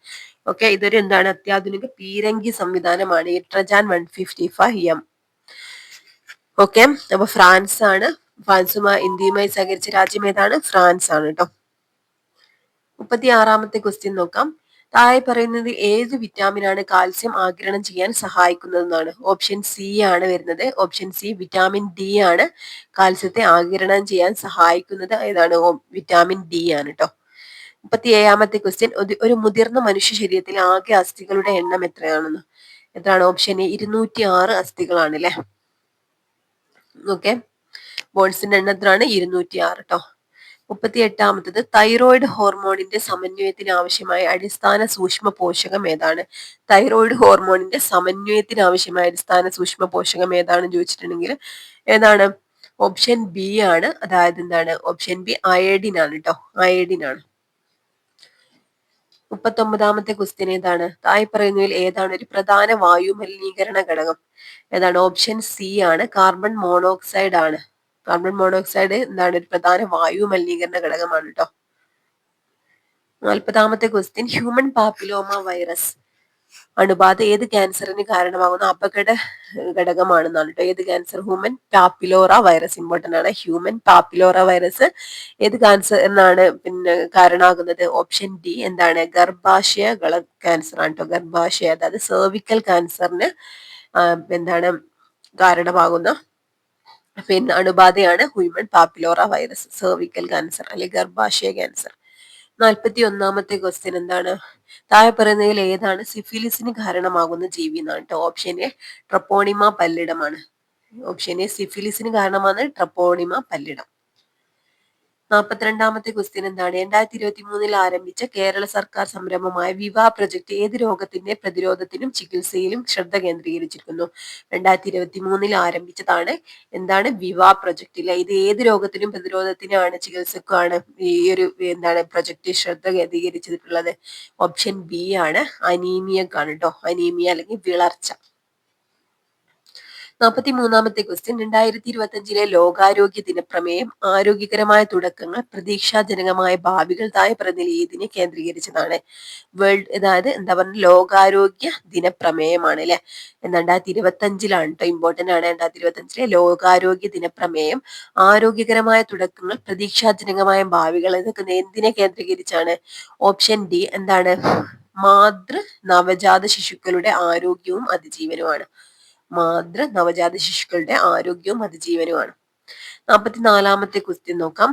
ഓക്കെ, ഇതൊരു എന്താണ്? അത്യാധുനിക പീരങ്കി സംവിധാനമാണ് ഈ ട്രജാൻ 155M. ഓക്കെ, അപ്പൊ ഫ്രാൻസ് ആണ്. ഇന്ത്യയുമായി സഹകരിച്ച രാജ്യം ഏതാണ്? ഫ്രാൻസ് ആണ് കേട്ടോ. 36ാമത്തെ ക്വസ്റ്റ്യൻ നോക്കാം. താഴെ പറയുന്നത് ഏത് വിറ്റാമിനാണ് കാൽസ്യം ആഗിരണം ചെയ്യാൻ സഹായിക്കുന്നതെന്നാണ്? ഓപ്ഷൻ സി ആണ് വരുന്നത്. ഓപ്ഷൻ സി വിറ്റാമിൻ ഡി ആണ് കാൽസ്യത്തെ ആഗിരണം ചെയ്യാൻ സഹായിക്കുന്നത്. ഏതാണ്? വിറ്റാമിൻ ഡി ആണ് കേട്ടോ. 37ാമത്തെ ക്വസ്റ്റ്യൻ. ഒരു മുതിർന്ന മനുഷ്യ ശരീരത്തിൽ ആകെ അസ്ഥികളുടെ എണ്ണം എത്രയാണെന്ന്? എത്രയാണ്? ഓപ്ഷൻ എ 206 അസ്ഥികളാണ് അല്ലെ. ഓക്കെ, ബോൺസിന്റെ എണ്ണം എത്രയാണ്? 206 കേട്ടോ. 38ാമത്തത്. തൈറോയിഡ് ഹോർമോണിന്റെ സമന്വയത്തിന് ആവശ്യമായ അടിസ്ഥാന സൂക്ഷ്മ പോഷകം ഏതാണ്? തൈറോയിഡ് ഹോർമോണിന്റെ സമന്വയത്തിന് ആവശ്യമായ അടിസ്ഥാന സൂക്ഷ്മ പോഷകം ഏതാണെന്ന് ചോദിച്ചിട്ടുണ്ടെങ്കിൽ ഏതാണ്? ഓപ്ഷൻ ബി ആണ്. അതായത് എന്താണ്? ഓപ്ഷൻ ബി അയഡിൻ ആണ് കേട്ടോ. അയഡിൻ ആണ്. 39ാമത്തെ ക്വസ്റ്റ്യൻ ഏതാണ്? താഴെ പറയുന്നതിൽ ഏതാണ് ഒരു പ്രധാന വായു മലിനീകരണ ഘടകം? ഏതാണ്? ഓപ്ഷൻ സി ആണ്. കാർബൺ മോണോക്സൈഡ് ആണ്. കാർബൺ മോണോക്സൈഡ് എന്താണ്? ഒരു പ്രധാന വായു മലിനീകരണ ഘടകമാണ് കേട്ടോ. 40ാമത്തെ ക്വസ്റ്റ്യൻ. ഹ്യൂമൻ പാപ്പിലോമ വൈറസ് അണുബാധ ഏത് ക്യാൻസറിന് കാരണമാകുന്ന അപകട ഘടകമാണെന്നാണ് കേട്ടോ. ഏത് cancer? Human papilloma virus. Important ആണ്. ഹ്യൂമൻ പാപ്പിലോറ വൈറസ് ഏത് ക്യാൻസറിനാണ് പിന്നെ കാരണമാകുന്നത്? ഓപ്ഷൻ ഡി എന്താണ്? ഗർഭാശയ ക്യാൻസർ ആണ് കേട്ടോ. ഗർഭാശയ, അതായത് സെർവിക്കൽ ക്യാൻസറിന് എന്താണ് കാരണമാകുന്ന പിന്നെ അണുബാധയാണ് human papilloma virus. Cervical cancer അല്ലെങ്കിൽ ഗർഭാശയ ക്യാൻസർ. 41ാമത്തെ ക്വസ്റ്റ്യൻ എന്താണ്? താഴെ പറയുന്നതിൽ ഏതാണ് സിഫിലിസിന് കാരണമാകുന്ന ജീവി എന്നാണ് കേട്ടോ. ഓപ്ഷൻ എ ട്രപ്പോണിമ പല്ലിടമാണ്. ഓപ്ഷൻ എ സിഫിലിസിന് കാരണമാണ് ട്രപ്പോണിമ പല്ലിടം. 42ാമത്തെ ക്വസ്റ്റ്യൻ എന്താണ്? 2023 ആരംഭിച്ച കേരള സർക്കാർ സംരംഭമായ വിവ പ്രൊജക്ട് ഏത് രോഗത്തിന്റെ പ്രതിരോധത്തിനും ചികിത്സയിലും ശ്രദ്ധ കേന്ദ്രീകരിച്ചിരിക്കുന്നു? 2023 ആരംഭിച്ചതാണ്. എന്താണ്? വിവ പ്രൊജക്ട് ഇല്ല. ഇത് ഏത് രോഗത്തിനും പ്രതിരോധത്തിനാണ് ചികിത്സക്കാണ് ഈ ഒരു എന്താണ് പ്രൊജക്ട് ശ്രദ്ധ കേന്ദ്രീകരിച്ചിട്ടുള്ളത്? ഓപ്ഷൻ ബി ആണ്. അനീമിയക്കാണ് കേട്ടോ. അനീമിയ അല്ലെങ്കിൽ വിളർച്ച. 43ാമത്തെ ക്വസ്റ്റ്യൻ. 2025 ലോകാരോഗ്യ ദിനപ്രമേയം ആരോഗ്യകരമായ തുടക്കങ്ങൾ പ്രതീക്ഷാജനകമായ ഭാവികൾ താഴെ പറഞ്ഞതിൽ ഏതിനെ കേന്ദ്രീകരിച്ചതാണ്? അതായത് എന്താ പറയുക, ലോകാരോഗ്യ ദിനപ്രമേയമാണ് അല്ലെ. 2025 കേട്ടോ. ഇമ്പോർട്ടന്റ് ആണ്. 2025 ലോകാരോഗ്യ ദിനപ്രമേയം ആരോഗ്യകരമായ തുടക്കങ്ങൾ പ്രതീക്ഷാജനകമായ ഭാവികൾ ഇതൊക്കെ എന്തിനെ കേന്ദ്രീകരിച്ചാണ്? ഓപ്ഷൻ ഡി എന്താണ്? നവജാത ശിശുക്കളുടെ ആരോഗ്യവും അതിജീവനവുമാണ്. നവജാത ശിശുക്കളുടെ ആരോഗ്യവും അതിജീവനവുമാണ്. 44ാമത്തെ ക്വസ്റ്റ്യൻ നോക്കാം.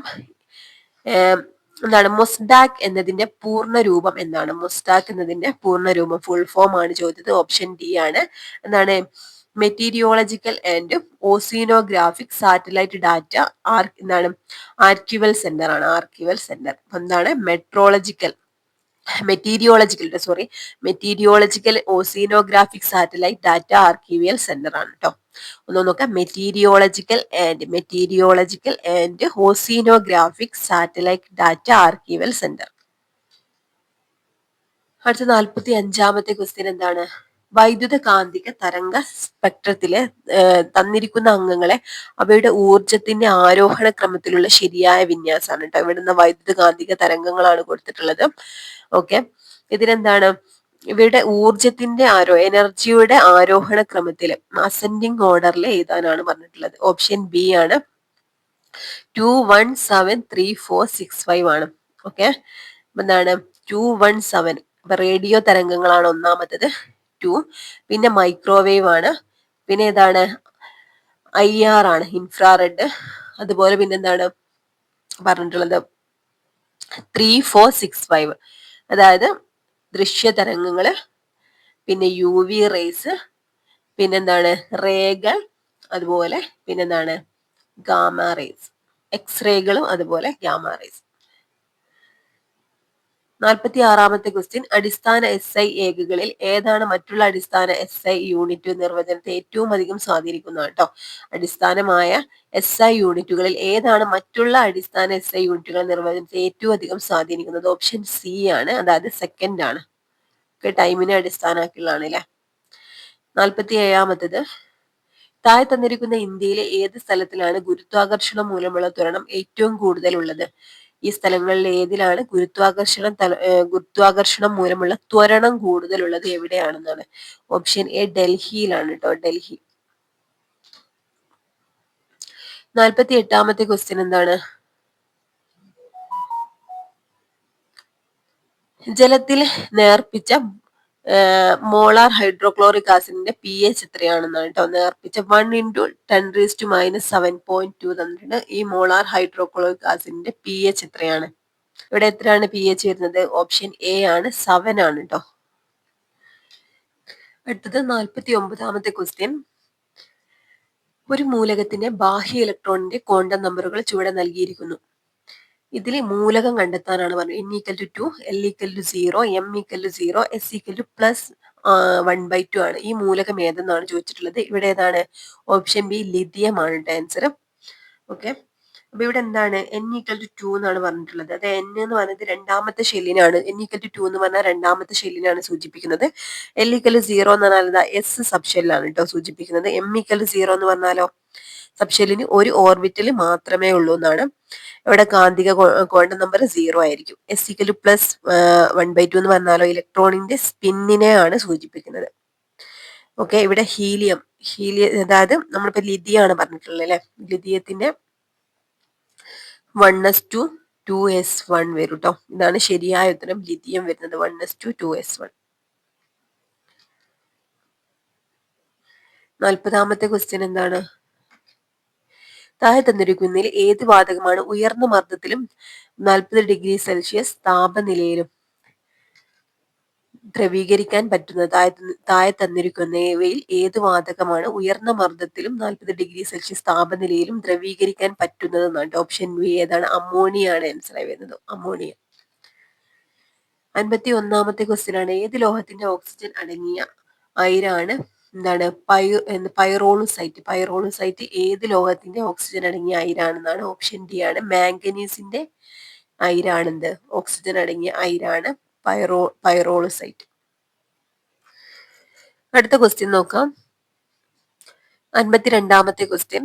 എന്താണ് മൊസ്ഡാക് എന്നതിന്റെ പൂർണ്ണ രൂപം എന്താണ്? മൊസ്ഡാക് എന്നതിന്റെ പൂർണ്ണ രൂപം ഫുൾ ഫോം ആണ് ചോദിച്ചത്. ഓപ്ഷൻ ഡി ആണ്. എന്താണ്? Meteorological and oceanographic satellite data എന്താണ്? ആർക്കിവൽ സെന്റർ ആണ്. Archival centre. എന്താണ്? Meteorological oceanographic satellite data archival centre ആണ് കേട്ടോ. ഒന്ന് നോക്കാം. Meteorological and oceanographic satellite data archival centre. അടുത്ത 45ാമത്തെ ക്വസ്റ്റ്യൻ എന്താണ്? വൈദ്യുത കാന്തിക തരംഗ സ്പെക്ട്രത്തിലെ തന്നിരിക്കുന്ന അംഗങ്ങളെ അവയുടെ ഊർജത്തിന്റെ ആരോഹണ ക്രമത്തിലുള്ള ശരിയായ വിന്യാസമാണ് കേട്ടോ. ഇവിടുന്ന് വൈദ്യുത കാന്തിക തരംഗങ്ങളാണ് കൊടുത്തിട്ടുള്ളത്. ഓക്കെ, ഇതിനെന്താണ്? ഇവയുടെ ഊർജത്തിന്റെ എനർജിയുടെ ആരോഹണ ക്രമത്തിൽ അസെൻഡിങ് ഓർഡറിൽ എഴുതാനാണ് പറഞ്ഞിട്ടുള്ളത്. ഓപ്ഷൻ ബി ആണ്. 2 1 7 3 4 6 5 ആണ്. ഓക്കെ, എന്താണ്? 2 1 7 റേഡിയോ തരംഗങ്ങളാണ് ഒന്നാമത്തത്. 2 പിന്നെ മൈക്രോവേവ് ആണ്. പിന്നെ ഏതാണ്? IR ആണ്, ഇൻഫ്രാറെഡ്. അതുപോലെ പിന്നെ എന്താണ്? പറഞ്ഞിട്ടുള്ളത് 3465. അതായത് ദൃശ്യ തരംഗങ്ങള്, പിന്നെ UV റേസ്, പിന്നെന്താണ് റേകൾ, അതുപോലെ പിന്നെന്താണ് ഗാമ റേസ്, എക്സ്റേകളും അതുപോലെ ഗാമ റേസ്. 46ാമത്തെ ക്വസ്റ്റ്യൻ, അടിസ്ഥാന SI ഏകകളിൽ ഏതാണ് മറ്റുള്ള അടിസ്ഥാന SI യൂണിറ്റ് നിർവചനത്തെ ഏറ്റവും അധികം സ്വാധീനിക്കുന്നത് കേട്ടോ. അടിസ്ഥാനമായ SI യൂണിറ്റുകളിൽ ഏതാണ് മറ്റുള്ള അടിസ്ഥാന SI യൂണിറ്റുകൾ നിർവചനത്തെ ഏറ്റവും അധികം സ്വാധീനിക്കുന്നത്? ഓപ്ഷൻ സി ആണ്, അതായത് സെക്കൻഡ് ആണ്. ടൈമിനെ അടിസ്ഥാനമാക്കിയുള്ളതാണ് അല്ലെ. 47ാമത്തത്, താഴെ തന്നിരിക്കുന്ന ഇന്ത്യയിലെ ഏത് സ്ഥലത്തിലാണ് ഗുരുത്വാകർഷണം മൂലമുള്ള ത്വരണം ഏറ്റവും കൂടുതൽ ഉള്ളത്? ഈ സ്ഥലങ്ങളിൽ ഏതിലാണ് ഗുരുത്വാകർഷണം മൂലമുള്ള ത്വരണം കൂടുതലുള്ളത് എവിടെയാണെന്നാണ്? ഓപ്ഷൻ എ ഡൽഹിയിലാണ് കേട്ടോ, ഡൽഹി. 48ാമത്തെ ക്വസ്റ്റ്യൻ എന്താണ്? ജലത്തിൽ നേർപ്പിച്ച മോളാർ ഹൈഡ്രോക്ലോറിക് ആസിഡിന്റെ pH എത്രയാണെന്നാണ് കേട്ടോ. നേർപ്പിച്ച 1 × 10⁻⁷.2 തന്നിട്ടുണ്ട്. ഈ മോളാർ ഹൈഡ്രോക്ലോറിക് ആസിഡിന്റെ pH എത്രയാണ്? ഇവിടെ എത്രയാണ് pH വരുന്നത്? ഓപ്ഷൻ എ ആണ്, 7 ആണ് കേട്ടോ. അടുത്തത് 49ാമത്തെ ക്വസ്റ്റ്യൻ, ഒരു മൂലകത്തിന്റെ ബാഹ്യ ഇലക്ട്രോണിന്റെ ക്വാണ്ടം നമ്പറുകൾ ചുവടെ നൽകിയിരിക്കുന്നു. ഇതിൽ മൂലകം കണ്ടെത്താനാണ് പറഞ്ഞത്. N=2, L=0, M=0, S=+1/2 ആണ്. ഈ മൂലകം ഏതെന്നാണ് ചോദിച്ചിട്ടുള്ളത്. ഇവിടെ ഏതാണ്? ഓപ്ഷൻ ബി ലിഥിയം ആണ് കേട്ടോ ആൻസർ. ഓക്കെ, അപ്പൊ ഇവിടെ എന്താണ്? N=2 എന്നാണ് പറഞ്ഞിട്ടുള്ളത്. അത് N എന്ന് പറയുന്നത് രണ്ടാമത്തെ ഷെല്ലിനാണ്. N=2 എന്ന് പറഞ്ഞാൽ രണ്ടാമത്തെ ഷെല്ലിനാണ് സൂചിപ്പിക്കുന്നത്. L=0 എന്ന് പറഞ്ഞാൽ S സബ് ഷെല്ലാണ് കേട്ടോ സൂചിപ്പിക്കുന്നത്. M=0 എന്ന് പറഞ്ഞാലോ സബ്ഷെല്ലിന് ഒരു ഓർബിറ്റൽ മാത്രമേ ഉള്ളൂ എന്നാണ്. ഇവിടെ കാന്തിക ക്വാണ്ടം നമ്പർ 0 ആയിരിക്കും. S=+1/2 എന്ന് പറഞ്ഞാലോ ഇലക്ട്രോണിന്റെ സ്പിന്നിനെ ആണ് സൂചിപ്പിക്കുന്നത്. ഓക്കെ, ഇവിടെ ഹീലിയം അതായത് നമ്മളിപ്പോ ലിഥിയാണ് പറഞ്ഞിട്ടുള്ളത് അല്ലെ. ലിഥിയത്തിന്റെ 1s2 2s1 വരും കേട്ടോ. ഇതാണ് ശരിയായ ഉത്തരം, ലിഥിയം വരുന്നത് 1s2 2s1. 40ാമത്തെ ക്വസ്റ്റ്യൻ എന്താണ്? താഴെ തന്നിരിക്കുന്നതിൽ ഏത് വാതകമാണ് ഉയർന്ന മർദ്ദത്തിലും 40°C താപനിലയിലും ദ്രവീകരിക്കാൻ പറ്റുന്നത്? താഴെ തന്നിരിക്കുന്നവയിൽ ഏത് വാതകമാണ് ഉയർന്ന മർദ്ദത്തിലും 40°C താപനിലയിലും ദ്രവീകരിക്കാൻ പറ്റുന്നത് എന്നാണ്. ഓപ്ഷൻ ബി ഏതാണ്? അമോണിയ ആണ് ആൻസർ ആയി വരുന്നത്, അമോണിയ. 51ാമത്തെ ക്വസ്റ്റ്യൻ ആണ്, ഏത് ലോഹത്തിന്റെ ഓക്സിജൻ അടങ്ങിയ അയിരാണ് എന്താണ് പൈറോളുസൈറ്റ് ഏത് ലോഹത്തിന്റെ ഓക്സിജൻ അടങ്ങിയ അയിരാണെന്നാണ്? ഓപ്ഷൻ ഡി ആണ്, മാംഗനീസിന്റെ അയിരാണെന്ത്? ഓക്സിജൻ അടങ്ങിയ അയിരാണ് പൈറോളുസൈറ്റ്. അടുത്ത ക്വസ്റ്റ്യൻ നോക്കാം. 52ാമത്തെ ക്വസ്റ്റ്യൻ,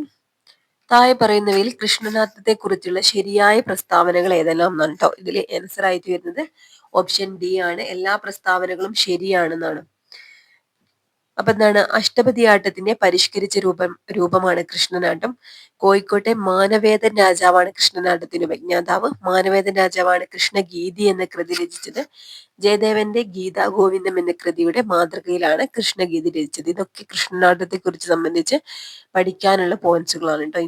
താഴെ പറയുന്നവയിൽ കൃഷ്ണനാഥത്തെ കുറിച്ചുള്ള ശരിയായ പ്രസ്താവനകൾ ഏതെല്ലാം എന്നാണ് കേട്ടോ. ഇതിൽ ആൻസർ ആയിട്ട് വരുന്നത് ഓപ്ഷൻ ഡി ആണ്, എല്ലാ പ്രസ്താവനകളും ശരിയാണെന്നാണ്. അപ്പൊ എന്താണ്? അഷ്ടപതിയാട്ടത്തിന്റെ പരിഷ്കരിച്ച രൂപമാണ് കൃഷ്ണനാട്ടം. കോഴിക്കോട്ടെ മാനവേദൻ രാജാവാണ് കൃഷ്ണനാട്ടത്തിന് ഉപജ്ഞാതാവ്. മാനവേദൻ രാജാവാണ് കൃഷ്ണഗീതി എന്ന കൃതി രചിച്ചത്. ജയദേവന്റെ ഗീതാ ഗോവിന്ദം എന്ന കൃതിയുടെ മാതൃകയിലാണ് കൃഷ്ണഗീതി രചിച്ചത്. ഇതൊക്കെ കൃഷ്ണനാട്ടത്തെ കുറിച്ച് സംബന്ധിച്ച് പഠിക്കാനുള്ള പോയിന്റ്സുകളാണ് കേട്ടോ.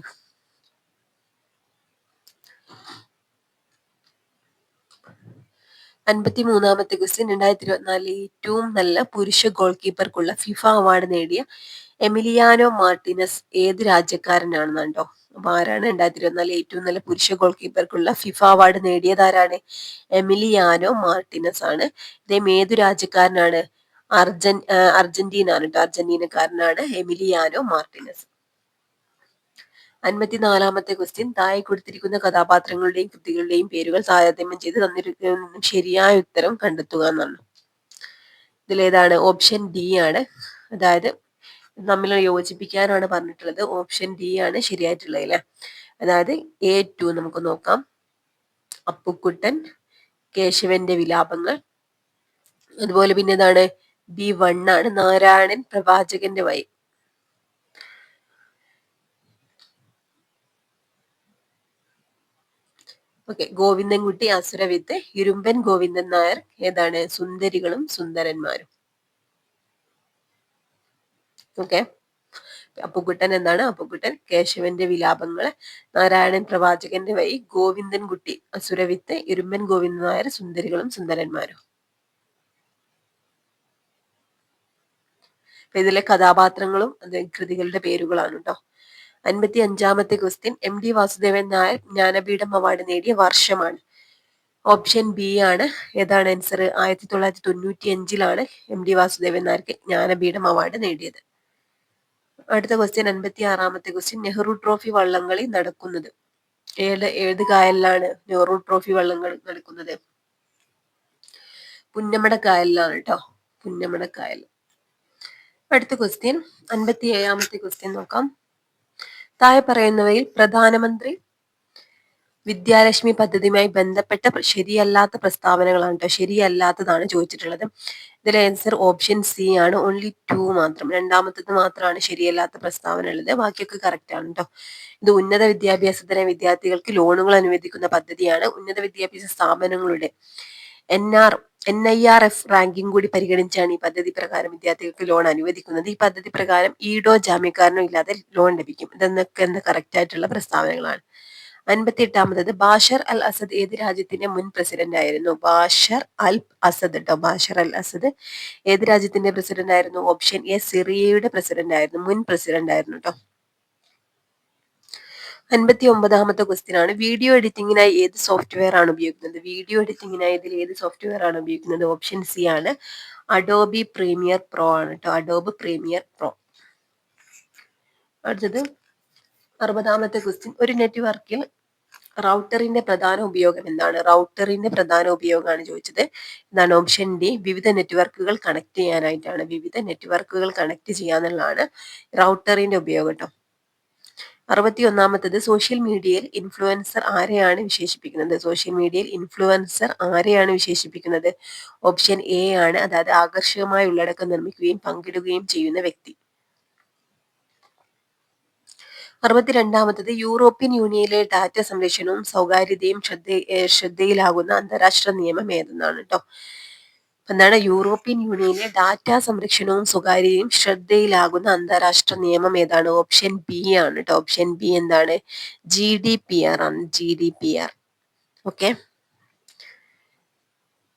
53ാമത്തെ ക്വസ്റ്റ്യൻ, 2024 ഏറ്റവും നല്ല പുരുഷ ഗോൾ കീപ്പർക്കുള്ള ഫിഫ അവാർഡ് നേടിയ എമിലിയാനോ മാർട്ടിനസ് ഏത് രാജ്യക്കാരനാണെന്നാണ് കേട്ടോ. അപ്പൊ ആരാണ് 2024 ഏറ്റവും നല്ല പുരുഷ ഗോൾ കീപ്പർക്കുള്ള ഫിഫ അവാർഡ് നേടിയത്? ആരാണ്? എമിലിയാനോ മാർട്ടിനസ് ആണ്. ഇദ്ദേഹം ഏതു രാജ്യക്കാരനാണ്? അർജന്റീന ആണ് കേട്ടോ, അർജന്റീനക്കാരനാണ് എമിലിയാനോ മാർട്ടിനസ്. 54ാമത്തെ ക്വസ്റ്റ്യൻ, താഴെ കൊടുത്തിരിക്കുന്ന കഥാപാത്രങ്ങളുടെയും കൃതികളുടെയും പേരുകൾ താരതമ്യം ചെയ്ത് തന്നിരിക്കുന്ന ശരിയായ ഉത്തരം കണ്ടെത്തുക എന്നാണ്. ഇതിലേതാണ്? ഓപ്ഷൻ ഡി ആണ്, അതായത് തമ്മിൽ യോജിപ്പിക്കാനാണ് പറഞ്ഞിട്ടുള്ളത്. ഓപ്ഷൻ ഡി ആണ് ശരിയായിട്ടുള്ളത് അല്ലെ. അതായത് A2 നമുക്ക് നോക്കാം. അപ്പുക്കുട്ടൻ, കേശവന്റെ വിലാപങ്ങൾ. അതുപോലെ പിന്നെ ഏതാണ്? B1 ആണ്, നാരായണൻ പ്രവാചകന്റെ വഴി. ഓക്കെ, ഗോവിന്ദൻകുട്ടി അസുരവിത്ത്, ഇരുമ്പൻ ഗോവിന്ദൻ നായർ ഏതാണ്? സുന്ദരികളും സുന്ദരന്മാരും. ഓക്കെ, അപ്പുക്കുട്ടൻ എന്താണ്? അപ്പുക്കുട്ടൻ, കേശവന്റെ വിലാപങ്ങള്, നാരായണൻ പ്രവാചകന്റെ വഴി, ഗോവിന്ദൻ കുട്ടി അസുരവിത്ത്, ഇരുമ്പൻ ഗോവിന്ദൻ നായർ സുന്ദരികളും സുന്ദരന്മാരും. അപ്പൊ ഇതിലെ കഥാപാത്രങ്ങളും കൃതികളുടെ പേരുകളാണ് കേട്ടോ. 55-ാമത്തെ question, MD Vasudevan Nair Jnanpith award നേടിയ വർഷമാണ്. ഓപ്ഷൻ ബി ആണ്. ഏതാണ് ആൻസർ? 1995-ലാണ് MD വാസുദേവൻ നായർക്ക് ജ്ഞാനപീഠം അവാർഡ് നേടിയത്. അടുത്ത ക്വസ്റ്റ്യൻ, 56-ാമത്തെ ക്വസ്റ്റ്യൻ, നെഹ്റു ട്രോഫി വള്ളംകളി നടക്കുന്നത് ഏത് കായലിലാണ് നെഹ്റു ട്രോഫി വള്ളംകളി നടക്കുന്നത്? പുന്നമട കായലിലാണ് കേട്ടോ, പുന്നമട കായൽ. അടുത്ത ക്വസ്റ്റ്യൻ, 57-ാമത്തെ ക്വസ്റ്റ്യൻ നോക്കാം. താഴെ പറയുന്നവയിൽ പ്രധാനമന്ത്രി വിദ്യാലക്ഷ്മി പദ്ധതിയുമായി ബന്ധപ്പെട്ട ശരിയല്ലാത്ത പ്രസ്താവനകളാണ് കേട്ടോ, ശരിയല്ലാത്തതാണ് ചോദിച്ചിട്ടുള്ളത്. ഇതിലെ ആൻസർ ഓപ്ഷൻ സി ആണ്. ഓൺലി 2 മാത്രം, രണ്ടാമത്തത് മാത്രമാണ് ശരിയല്ലാത്ത പ്രസ്താവന ഉള്ളത്, ബാക്കിയൊക്കെ കറക്റ്റ് ആണ് കേട്ടോ. ഇത് ഉന്നത വിദ്യാഭ്യാസത്തിന് വിദ്യാർത്ഥികൾക്ക് ലോണുകൾ അനുവദിക്കുന്ന പദ്ധതിയാണ്. ഉന്നത വിദ്യാഭ്യാസ സ്ഥാപനങ്ങളുടെ NIRF റാങ്കിംഗ് കൂടി പരിഗണിച്ചാണ് ഈ പദ്ധതി പ്രകാരം വിദ്യാർത്ഥികൾക്ക് ലോൺ അനുവദിക്കുന്നത്. ഈ പദ്ധതി പ്രകാരം ഈടോ ജാമ്യക്കാരനോ ഇല്ലാതെ ലോൺ ലഭിക്കും. ഇതെന്നൊക്കെ കറക്റ്റ് ആയിട്ടുള്ള പ്രസ്താവനകളാണ്. 58-ാമത്, ബാഷർ അൽ അസദ് ഏത് രാജ്യത്തിന്റെ മുൻ പ്രസിഡന്റ് ആയിരുന്നു? ബാഷർ അൽ അസദ് കേട്ടോ, ബാഷർ അൽ അസദ് ഏത് രാജ്യത്തിന്റെ പ്രസിഡന്റ് ആയിരുന്നു? ഓപ്ഷൻ എ, സിറിയയുടെ പ്രസിഡന്റ് ആയിരുന്നു, മുൻ പ്രസിഡന്റ് ആയിരുന്നു കേട്ടോ. 59-ാമത്തെ ക്വസ്റ്റ്യൻ ആണ്, വീഡിയോ എഡിറ്റിംഗിനായി ഏത് സോഫ്റ്റ്വെയർ ആണ് ഉപയോഗിക്കുന്നത്? വീഡിയോ എഡിറ്റിംഗിനായി ഇതിൽ ഏത് സോഫ്റ്റ്വെയർ ആണ് ഉപയോഗിക്കുന്നത്? ഓപ്ഷൻ സി ആണ്, അഡോബി പ്രീമിയർ പ്രോ ആണ് കേട്ടോ, അഡോബ് പ്രീമിയർ പ്രോ. അടുത്തത് 60-ാമത്തെ ക്വസ്റ്റ്യൻ, ഒരു നെറ്റ്വർക്കിൽ റൗട്ടറിന്റെ പ്രധാന ഉപയോഗം എന്താണ്? റൗട്ടറിന്റെ പ്രധാന ഉപയോഗമാണ് ചോദിച്ചത്. എന്താണ്? ഓപ്ഷൻ ഡി, വിവിധ നെറ്റ്വർക്കുകൾ കണക്ട് ചെയ്യാനായിട്ടാണ്. വിവിധ നെറ്റ്വർക്കുകൾ കണക്ട് ചെയ്യാന്നുള്ളതാണ് റൗട്ടറിന്റെ ഉപയോഗം കേട്ടോ. 61-ാമത്തത്, സോഷ്യൽ മീഡിയയിൽ ഇൻഫ്ലുവൻസർ ആരെയാണ് വിശേഷിപ്പിക്കുന്നത്? സോഷ്യൽ മീഡിയയിൽ ഇൻഫ്ലുവൻസർ ആരെയാണ് വിശേഷിപ്പിക്കുന്നത്? ഓപ്ഷൻ എ ആണ്, അതായത് ആകർഷകമായ ഉള്ളടക്കം നിർമ്മിക്കുകയും പങ്കിടുകയും ചെയ്യുന്ന വ്യക്തി. 62-ാമത്തത്, യൂറോപ്യൻ യൂണിയനിലെ ഡാറ്റ സംരക്ഷണവും സ്വകാര്യതയും ശ്രദ്ധയിലാകുന്ന അന്താരാഷ്ട്ര നിയമം ഏതെന്നാണ് കേട്ടോ. എന്താണ്? യൂറോപ്യൻ യൂണിയനിലെ ഡാറ്റ സംരക്ഷണവും സ്വകാര്യതയും ശ്രദ്ധയിലാകുന്ന അന്താരാഷ്ട്ര നിയമം ഏതാണ്? ഓപ്ഷൻ ബി ആണ് കേട്ടോ, ഓപ്ഷൻ ബി എന്താണ്? GDPR ആണ്, GDPR. ഓക്കെ.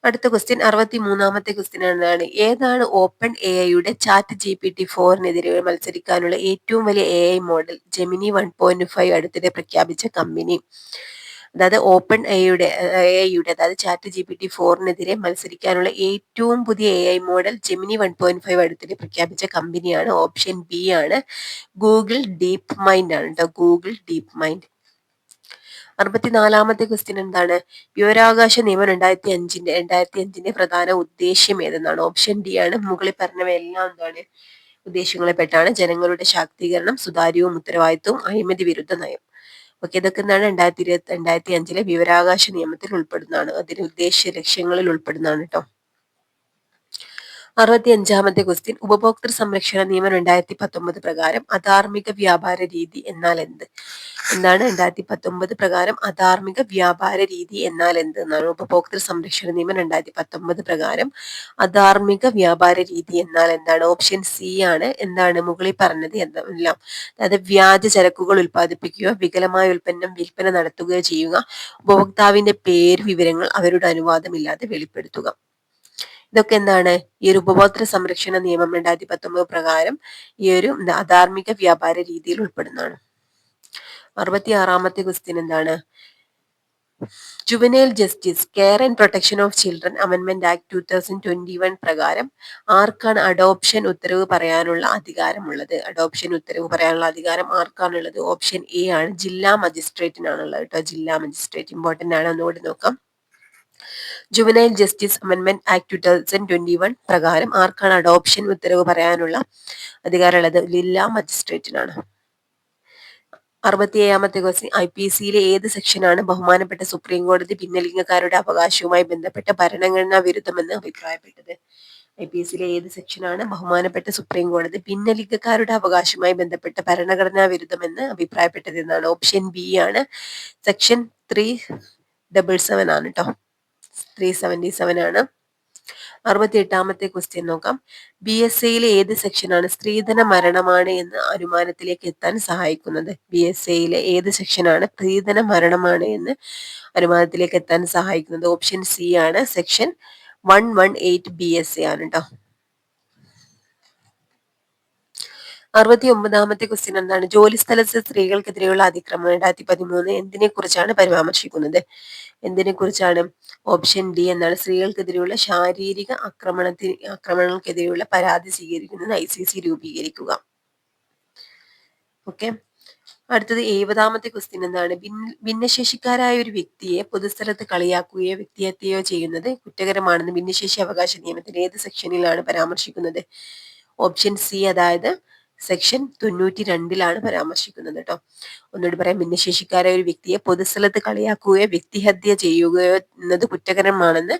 അടുത്ത ക്വസ്റ്റ്യൻ, 63-ാമത്തെ ക്വസ്റ്റ്യൻ എന്താണ്? ഏതാണ് ഓപ്പൺ AI-യുടെ ChatGPT-4-നെതിരെ മത്സരിക്കാനുള്ള ഏറ്റവും വലിയ AI മോഡൽ ജെമിനി 1.5 അടുത്തിടെ പ്രഖ്യാപിച്ച കമ്പനി? അതായത് ഓപ്പൺ AI-യുടെ അതായത് ChatGPT-4-നെതിരെ മത്സരിക്കാനുള്ള ഏറ്റവും പുതിയ AI മോഡൽ ജെമിനി 1.5 അടുത്തിടെ പ്രഖ്യാപിച്ച കമ്പനിയാണ്. ഓപ്ഷൻ ബി ആണ്, ഗൂഗിൾ ഡീപ് മൈൻഡ് ആണ് കേട്ടോ, ഗൂഗിൾ ഡീപ് മൈൻഡ്. 64-ാമത്തെ ക്വസ്റ്റ്യൻ എന്താണ്? വിവരാവകാശ നിയമം 2005-ന്റെ പ്രധാന ഉദ്ദേശ്യം ഏതെന്നാണ്? ഓപ്ഷൻ ഡി ആണ്, മുകളിൽ പറഞ്ഞവയെല്ലാം എന്താണ്? ഉദ്ദേശങ്ങളെ പെട്ടാണ്. ജനങ്ങളുടെ ശാക്തീകരണം, സുതാര്യവും ഉത്തരവാദിത്വവും, അഴിമതി വിരുദ്ധ നയം. ഓക്കെ, ഇതൊക്കെ എന്താണ്? 2005-ലെ വിവരാവകാശ നിയമത്തിൽ ഉൾപ്പെടുന്നതാണ്, അതിന്റെ ഉദ്ദേശ ലക്ഷ്യങ്ങളിൽ ഉൾപ്പെടുന്നതാണ് കേട്ടോ. 65-ാമത്തെ ക്വസ്റ്റ്യൻ, ഉപഭോക്തൃ സംരക്ഷണ നിയമം 2019 പ്രകാരം അധാർമിക വ്യാപാര രീതി എന്നാൽ എന്ത്? എന്താണ്? 2019 പ്രകാരം അധാർമിക വ്യാപാര രീതി എന്നാൽ എന്ത് എന്നാണ്? ഉപഭോക്തൃ സംരക്ഷണ നിയമം 2019 പ്രകാരം അധാർമിക വ്യാപാര രീതി എന്നാൽ എന്താണ്? ഓപ്ഷൻ സി ആണ്, എന്താണ്? മുകളിൽ പറഞ്ഞത് എല്ലാം. അതായത് വ്യാജ ചരക്കുകൾ ഉൽപ്പാദിപ്പിക്കുകയോ വികലമായ ഉൽപ്പന്നം വിൽപ്പന നടത്തുകയോ ചെയ്യുക, ഉപഭോക്താവിന്റെ പേര് വിവരങ്ങൾ അവരുടെ അനുവാദമില്ലാതെ വെളിപ്പെടുത്തുക. ഇതൊക്കെ എന്താണ്? ഈ ഒരു ഉപഭോക്തൃ സംരക്ഷണ നിയമം 2019 പ്രകാരം ഈ ഒരു അധാർമിക വ്യാപാര രീതിയിൽ ഉൾപ്പെടുന്നതാണ്. 66-ാമത്തെ ക്വസ്റ്റ്യൻ എന്താണ്? Juvenile justice care and protection of children അമെൻമെന്റ് ആക്ട് 2021 പ്രകാരം ആർക്കാണ് അഡോപ്ഷൻ ഉത്തരവ് പറയാനുള്ള അധികാരമുള്ളത്? അഡോപ്ഷൻ ഉത്തരവ് പറയാനുള്ള അധികാരം ആർക്കാണുള്ളത്? ഓപ്ഷൻ എ ആണ്, ജില്ലാ മജിസ്ട്രേറ്റിനാണുള്ളത് കേട്ടോ, ജില്ലാ മജിസ്ട്രേറ്റ്. ഇമ്പോർട്ടന്റ് ആണ്, ഒന്നുകൂടി നോക്കാം. ജുവനൈൽ ജസ്റ്റിസ് അമെൻമെന്റ് ആക്ട് 2021 പ്രകാരം ആർക്കാണ് അഡോപ്ഷൻ ഉത്തരവ് പറയാനുള്ള അധികാരമുള്ളത്? ജില്ലാ മജിസ്ട്രേറ്റിനാണ്. 67-ാമത്തെ ക്വസ്റ്റ്യൻ, IPC-യിലെ ഏത് സെക്ഷനാണ് ബഹുമാനപ്പെട്ട സുപ്രീം കോടതി ഭിന്നലിംഗക്കാരുടെ അവകാശവുമായി ബന്ധപ്പെട്ട ഭരണഘടനാ വിരുദ്ധമെന്ന് അഭിപ്രായപ്പെട്ടത്? IPC-യിലെ ഏത് സെക്ഷനാണ് ബഹുമാനപ്പെട്ട സുപ്രീം കോടതി ഭിന്നലിംഗക്കാരുടെ അവകാശവുമായി ബന്ധപ്പെട്ട ഭരണഘടനാ വിരുദ്ധമെന്ന് അഭിപ്രായപ്പെട്ടത് എന്നാണ്? ഓപ്ഷൻ ബി ആണ്, സെക്ഷൻ 377 ആണ് കേട്ടോ, 377 ആണ്. 68ാമത്തെ ക്വസ്റ്റ്യൻ നോക്കാം. BSAയിലെ ഏത് സെക്ഷനാണ് സ്ത്രീധന മരണമാണ് എന്ന അനുമാനത്തിലേക്ക് എത്താൻ സഹായിക്കുന്നത്? BSAയിലെ ഏത് സെക്ഷനാണ് സ്ത്രീധന മരണമാണ് എന്ന് അനുമാനത്തിലേക്ക് എത്താൻ സഹായിക്കുന്നത്? ഓപ്ഷൻ സി ആണ് സെക്ഷൻ 118 BSA ആണ് കേട്ടോ. 69ാമത്തെ ക്വസ്റ്റ്യൻ എന്താണ്? ജോലിസ്ഥലത്ത് സ്ത്രീകൾക്കെതിരെയുള്ള അതിക്രമം 2013 എന്തിനെ കുറിച്ചാണ് പരാമർശിക്കുന്നത്? എന്തിനെ കുറിച്ചാണ്? ഓപ്ഷൻ ഡി എന്താണ്? സ്ത്രീകൾക്കെതിരെയുള്ള ശാരീരിക ആക്രമണങ്ങൾക്കെതിരെയുള്ള പരാതി സ്വീകരിക്കുന്നതിന് ICC രൂപീകരിക്കുക. ഓക്കെ. അടുത്തത് 70ാമത്തെ ക്വസ്റ്റ്യൻ എന്താണ്? ഭിന്നശേഷിക്കാരായ ഒരു വ്യക്തിയെ പൊതുസ്ഥലത്ത് കളിയാക്കുകയോ വ്യക്തിഹത്യയോ ചെയ്യുന്നത് കുറ്റകരമാണെന്ന് ഭിന്നശേഷി അവകാശ നിയമത്തിന്റെ ഏത് സെക്ഷനിലാണ് പരാമർശിക്കുന്നത്? ഓപ്ഷൻ സി, അതായത് സെക്ഷൻ 92ലാണ് പരാമർശിക്കുന്നത് കേട്ടോ. ഒന്നുകൂടി പറയാം. ഭിന്നശേഷിക്കാരായ ഒരു വ്യക്തിയെ പൊതുസ്ഥലത്ത് കളിയാക്കുകയോ വ്യക്തിഹത്യ ചെയ്യുകയോ എന്നത് കുറ്റകരമാണെന്ന്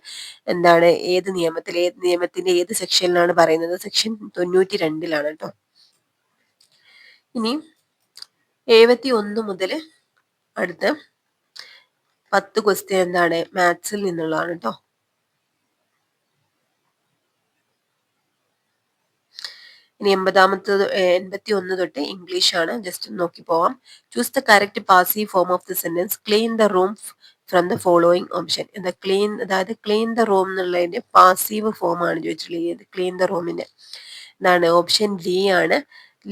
എന്താണ് ഏത് നിയമത്തിന്റെ ഏത് സെക്ഷനിലാണ് പറയുന്നത്? സെക്ഷൻ 92ലാണ് കേട്ടോ. ഇനി 71 മുതൽ അടുത്ത 10 ക്വസ്റ്റ്യൻ എന്താണ്? മാത്സിൽ നിന്നുള്ളതാണ് കേട്ടോ. ഇനി 81 തൊട്ട് ഇംഗ്ലീഷ് ആണ്. ജസ്റ്റ് നോക്കി പോവാം. Choose the correct passive form of the sentence. Clean the room from the following option. എന്താ ക്ലീൻ? അതായത് ക്ലീൻ ദ റൂം എന്നുള്ളതിന്റെ പാസീവ് ഫോം ആണ് ചോദിച്ചിട്ടുള്ളത്. ക്ലീൻ ദ റൂമിന്റെ എന്താണ്? ഓപ്ഷൻ ഡി ആണ്.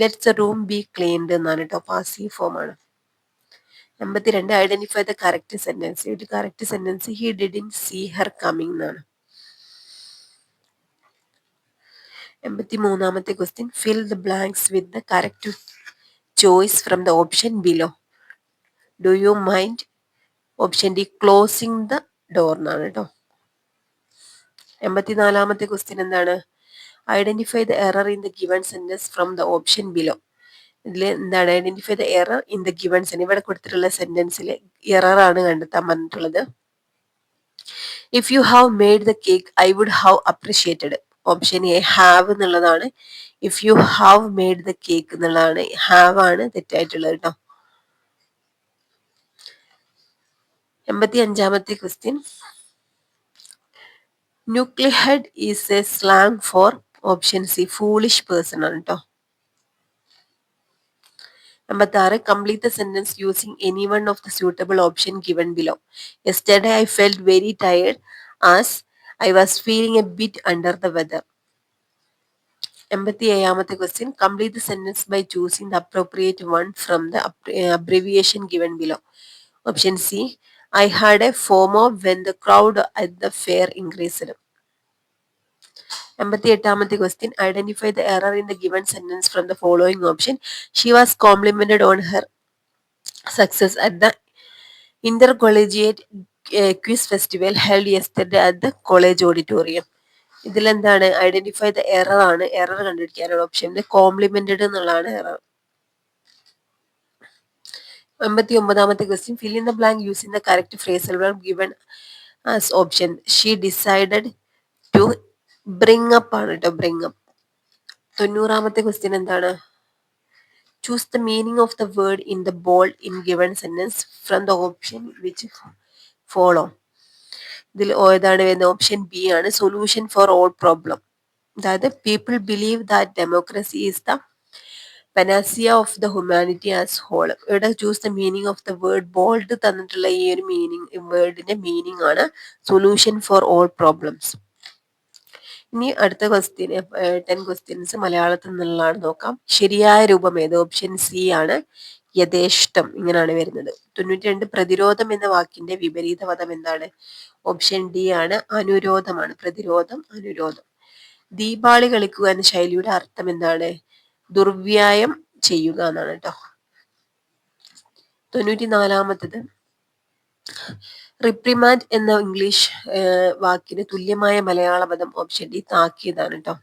Let's the room be cleaned എന്നാണ് കേട്ടോ. പാസീവ് ഫോം ആണ്. 82 ഐഡന്റിഫൈ ദ കറക്റ്റ് സെന്റൻസ്. ഒരു correct sentence he didn't see her coming എന്നാണ്. 83ാമത്തെ question fill the blanks with the correct choice from the option below. Do you mind? Option D closing the door എന്നാണ് കേട്ടോ. 84ാമത്തെ question എന്താണ്? Identify the error in the given sentence from the option below. ഇതിൽ എന്താണ്? Identify the error in the given sentence. ഇവിടെ കൊടുത്തിട്ടുള്ള സെന്റൻസിൽ error ആണ് കണ്ടെത്താൻ പറഞ്ഞിട്ടുള്ളത്. If you have made the cake I would have appreciated. Option A have എന്നുള്ളതാണ്. If you have made the cake എന്നുള്ളതാണ്. ഹാവ് ആണ് തെറ്റായിട്ടുള്ളത് കേട്ടോ. 85ാമത്തെ question knucklehead is a slang for. Option C foolish person ആണ് കേട്ടോ. 86 complete the sentence using any one of the suitable option given below. Yesterday I felt very tired as I was feeling a bit under the weather. 87ാമത്തെ question complete the sentence by choosing the appropriate one from the abbreviation given below. Option C I had a FOMO when the crowd at the fair increased. 88ാമത്തെ question identify the error in the given sentence from the following option. She was complimented on her success at the intercollegiate quiz festival held yesterday at the college auditorium. ഇതിലെന്താണ്? Identify the error ആണ്. Error കണ്ടുപിടിക്കാനുള്ള option complimented എന്നുള്ളതാണ് error. 89ാമത്തെ question fill in the blank using the correct phrasal verb given as option. She decided to bring up ആണ് കേട്ടോ. Bring up. 90ാമത്തെ question എന്താണ്? Choose the meaning of the word in the bold in given sentence from the option which follow. ഇതിൽ ഏതാണ് വരുന്നത്? Option B ആണ്. Solution for all problem. അതായത് people believe that democracy is the panacea of the humanity as whole. ഇവിടെ choose the meaning of the word. Bold തന്നിട്ടുള്ള ഈ ഒരു വേർഡിന്റെ മീനിങ് ആണ് സൊല്യൂഷൻ ഫോർ ഓൾ പ്രോബ്ലംസ്. ഇനി അടുത്ത ക്വസ്റ്റ്യൻ 10 ക്വസ്റ്റ്യൻസ് മലയാളത്തിൽ നിന്നുള്ളതാണ്. നോക്കാം. ശരിയായ രൂപം ഏത്? ഓപ്ഷൻ സി ആണ് യഥേഷ്ടം. ഇങ്ങനെയാണ് വരുന്നത്. 92 പ്രതിരോധം എന്ന വാക്കിന്റെ വിപരീത പദം എന്താണ്? ഓപ്ഷൻ ഡി ആണ് അനുരോധമാണ്. പ്രതിരോധം, അനുരോധം. ദീപാളി കളിക്കുക എന്ന ശൈലിയുടെ അർത്ഥം എന്താണ്? ദുർവ്യായം ചെയ്യുക എന്നാണ് കേട്ടോ. 94ാമത്തത് റിപ്രിമാൻഡ് എന്ന ഇംഗ്ലീഷ് വാക്കിന് തുല്യമായ മലയാള പദം. ഓപ്ഷൻ ഡി താക്കീതാണ് കേട്ടോ.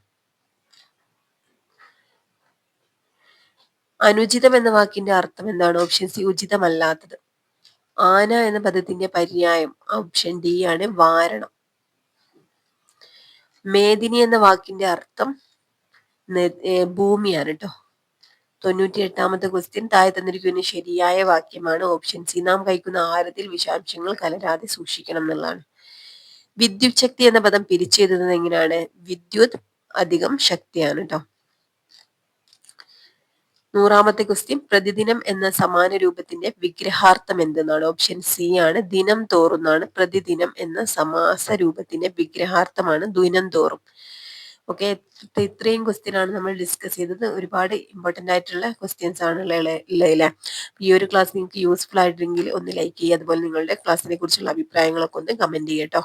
അനുചിതം എന്ന വാക്കിന്റെ അർത്ഥം എന്താണ്? ഓപ്ഷൻ സി ഉചിതമല്ലാത്തത്. ആന എന്ന പദത്തിന്റെ പര്യായം. ഓപ്ഷൻ ഡി ആണ് വാരണം. മേദിനി എന്ന വാക്കിന്റെ അർത്ഥം ഭൂമിയാണ് കേട്ടോ. 98ാമത്തെ ക്വസ്റ്റ്യൻ താഴെ തന്നിരിക്കുന്ന ശരിയായ വാക്യമാണ്. ഓപ്ഷൻ സി നാം കഴിക്കുന്ന ആഹാരത്തിൽ വിഷാംശങ്ങൾ കലരാതെ സൂക്ഷിക്കണം എന്നുള്ളതാണ്. വിദ്യുത് ശക്തി എന്ന പദം പിരിച്ചെഴുതുന്നത് എങ്ങനെയാണ്? വിദ്യുത് അധികം ശക്തിയാണ് ട്ടോ. 100ാമത്തെ ക്വസ്റ്റ്യൻ, പ്രതിദിനം എന്ന സമാന രൂപത്തിന്റെ വിഗ്രഹാർത്ഥം എന്തെന്നാണ്? ഓപ്ഷൻ സി ആണ് ദിനം തോറുന്നാണ്. പ്രതിദിനം എന്ന സമാസ രൂപത്തിന്റെ വിഗ്രഹാർത്ഥമാണ് ദിനം തോറും. ഓക്കെ, ഇത്രയും ക്വസ്റ്റ്യൻ ആണ് നമ്മൾ ഡിസ്കസ് ചെയ്തത്. ഒരുപാട് ഇമ്പോർട്ടന്റ് ആയിട്ടുള്ള ക്വസ്റ്റ്യൻസ് ആണ് ഉള്ളതല്ലേ. ഈ ഒരു ക്ലാസ് നിങ്ങൾക്ക് യൂസ്ഫുൾ ആയിട്ടെങ്കിൽ ഒന്ന് ലൈക്ക് ചെയ്യുക. അതുപോലെ നിങ്ങളുടെ ക്ലാസ്സിനെ കുറിച്ചുള്ള അഭിപ്രായങ്ങളൊക്കെ ഒന്ന് കമന്റ് ചെയ്യട്ടോ.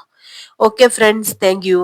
Okay friends, thank U.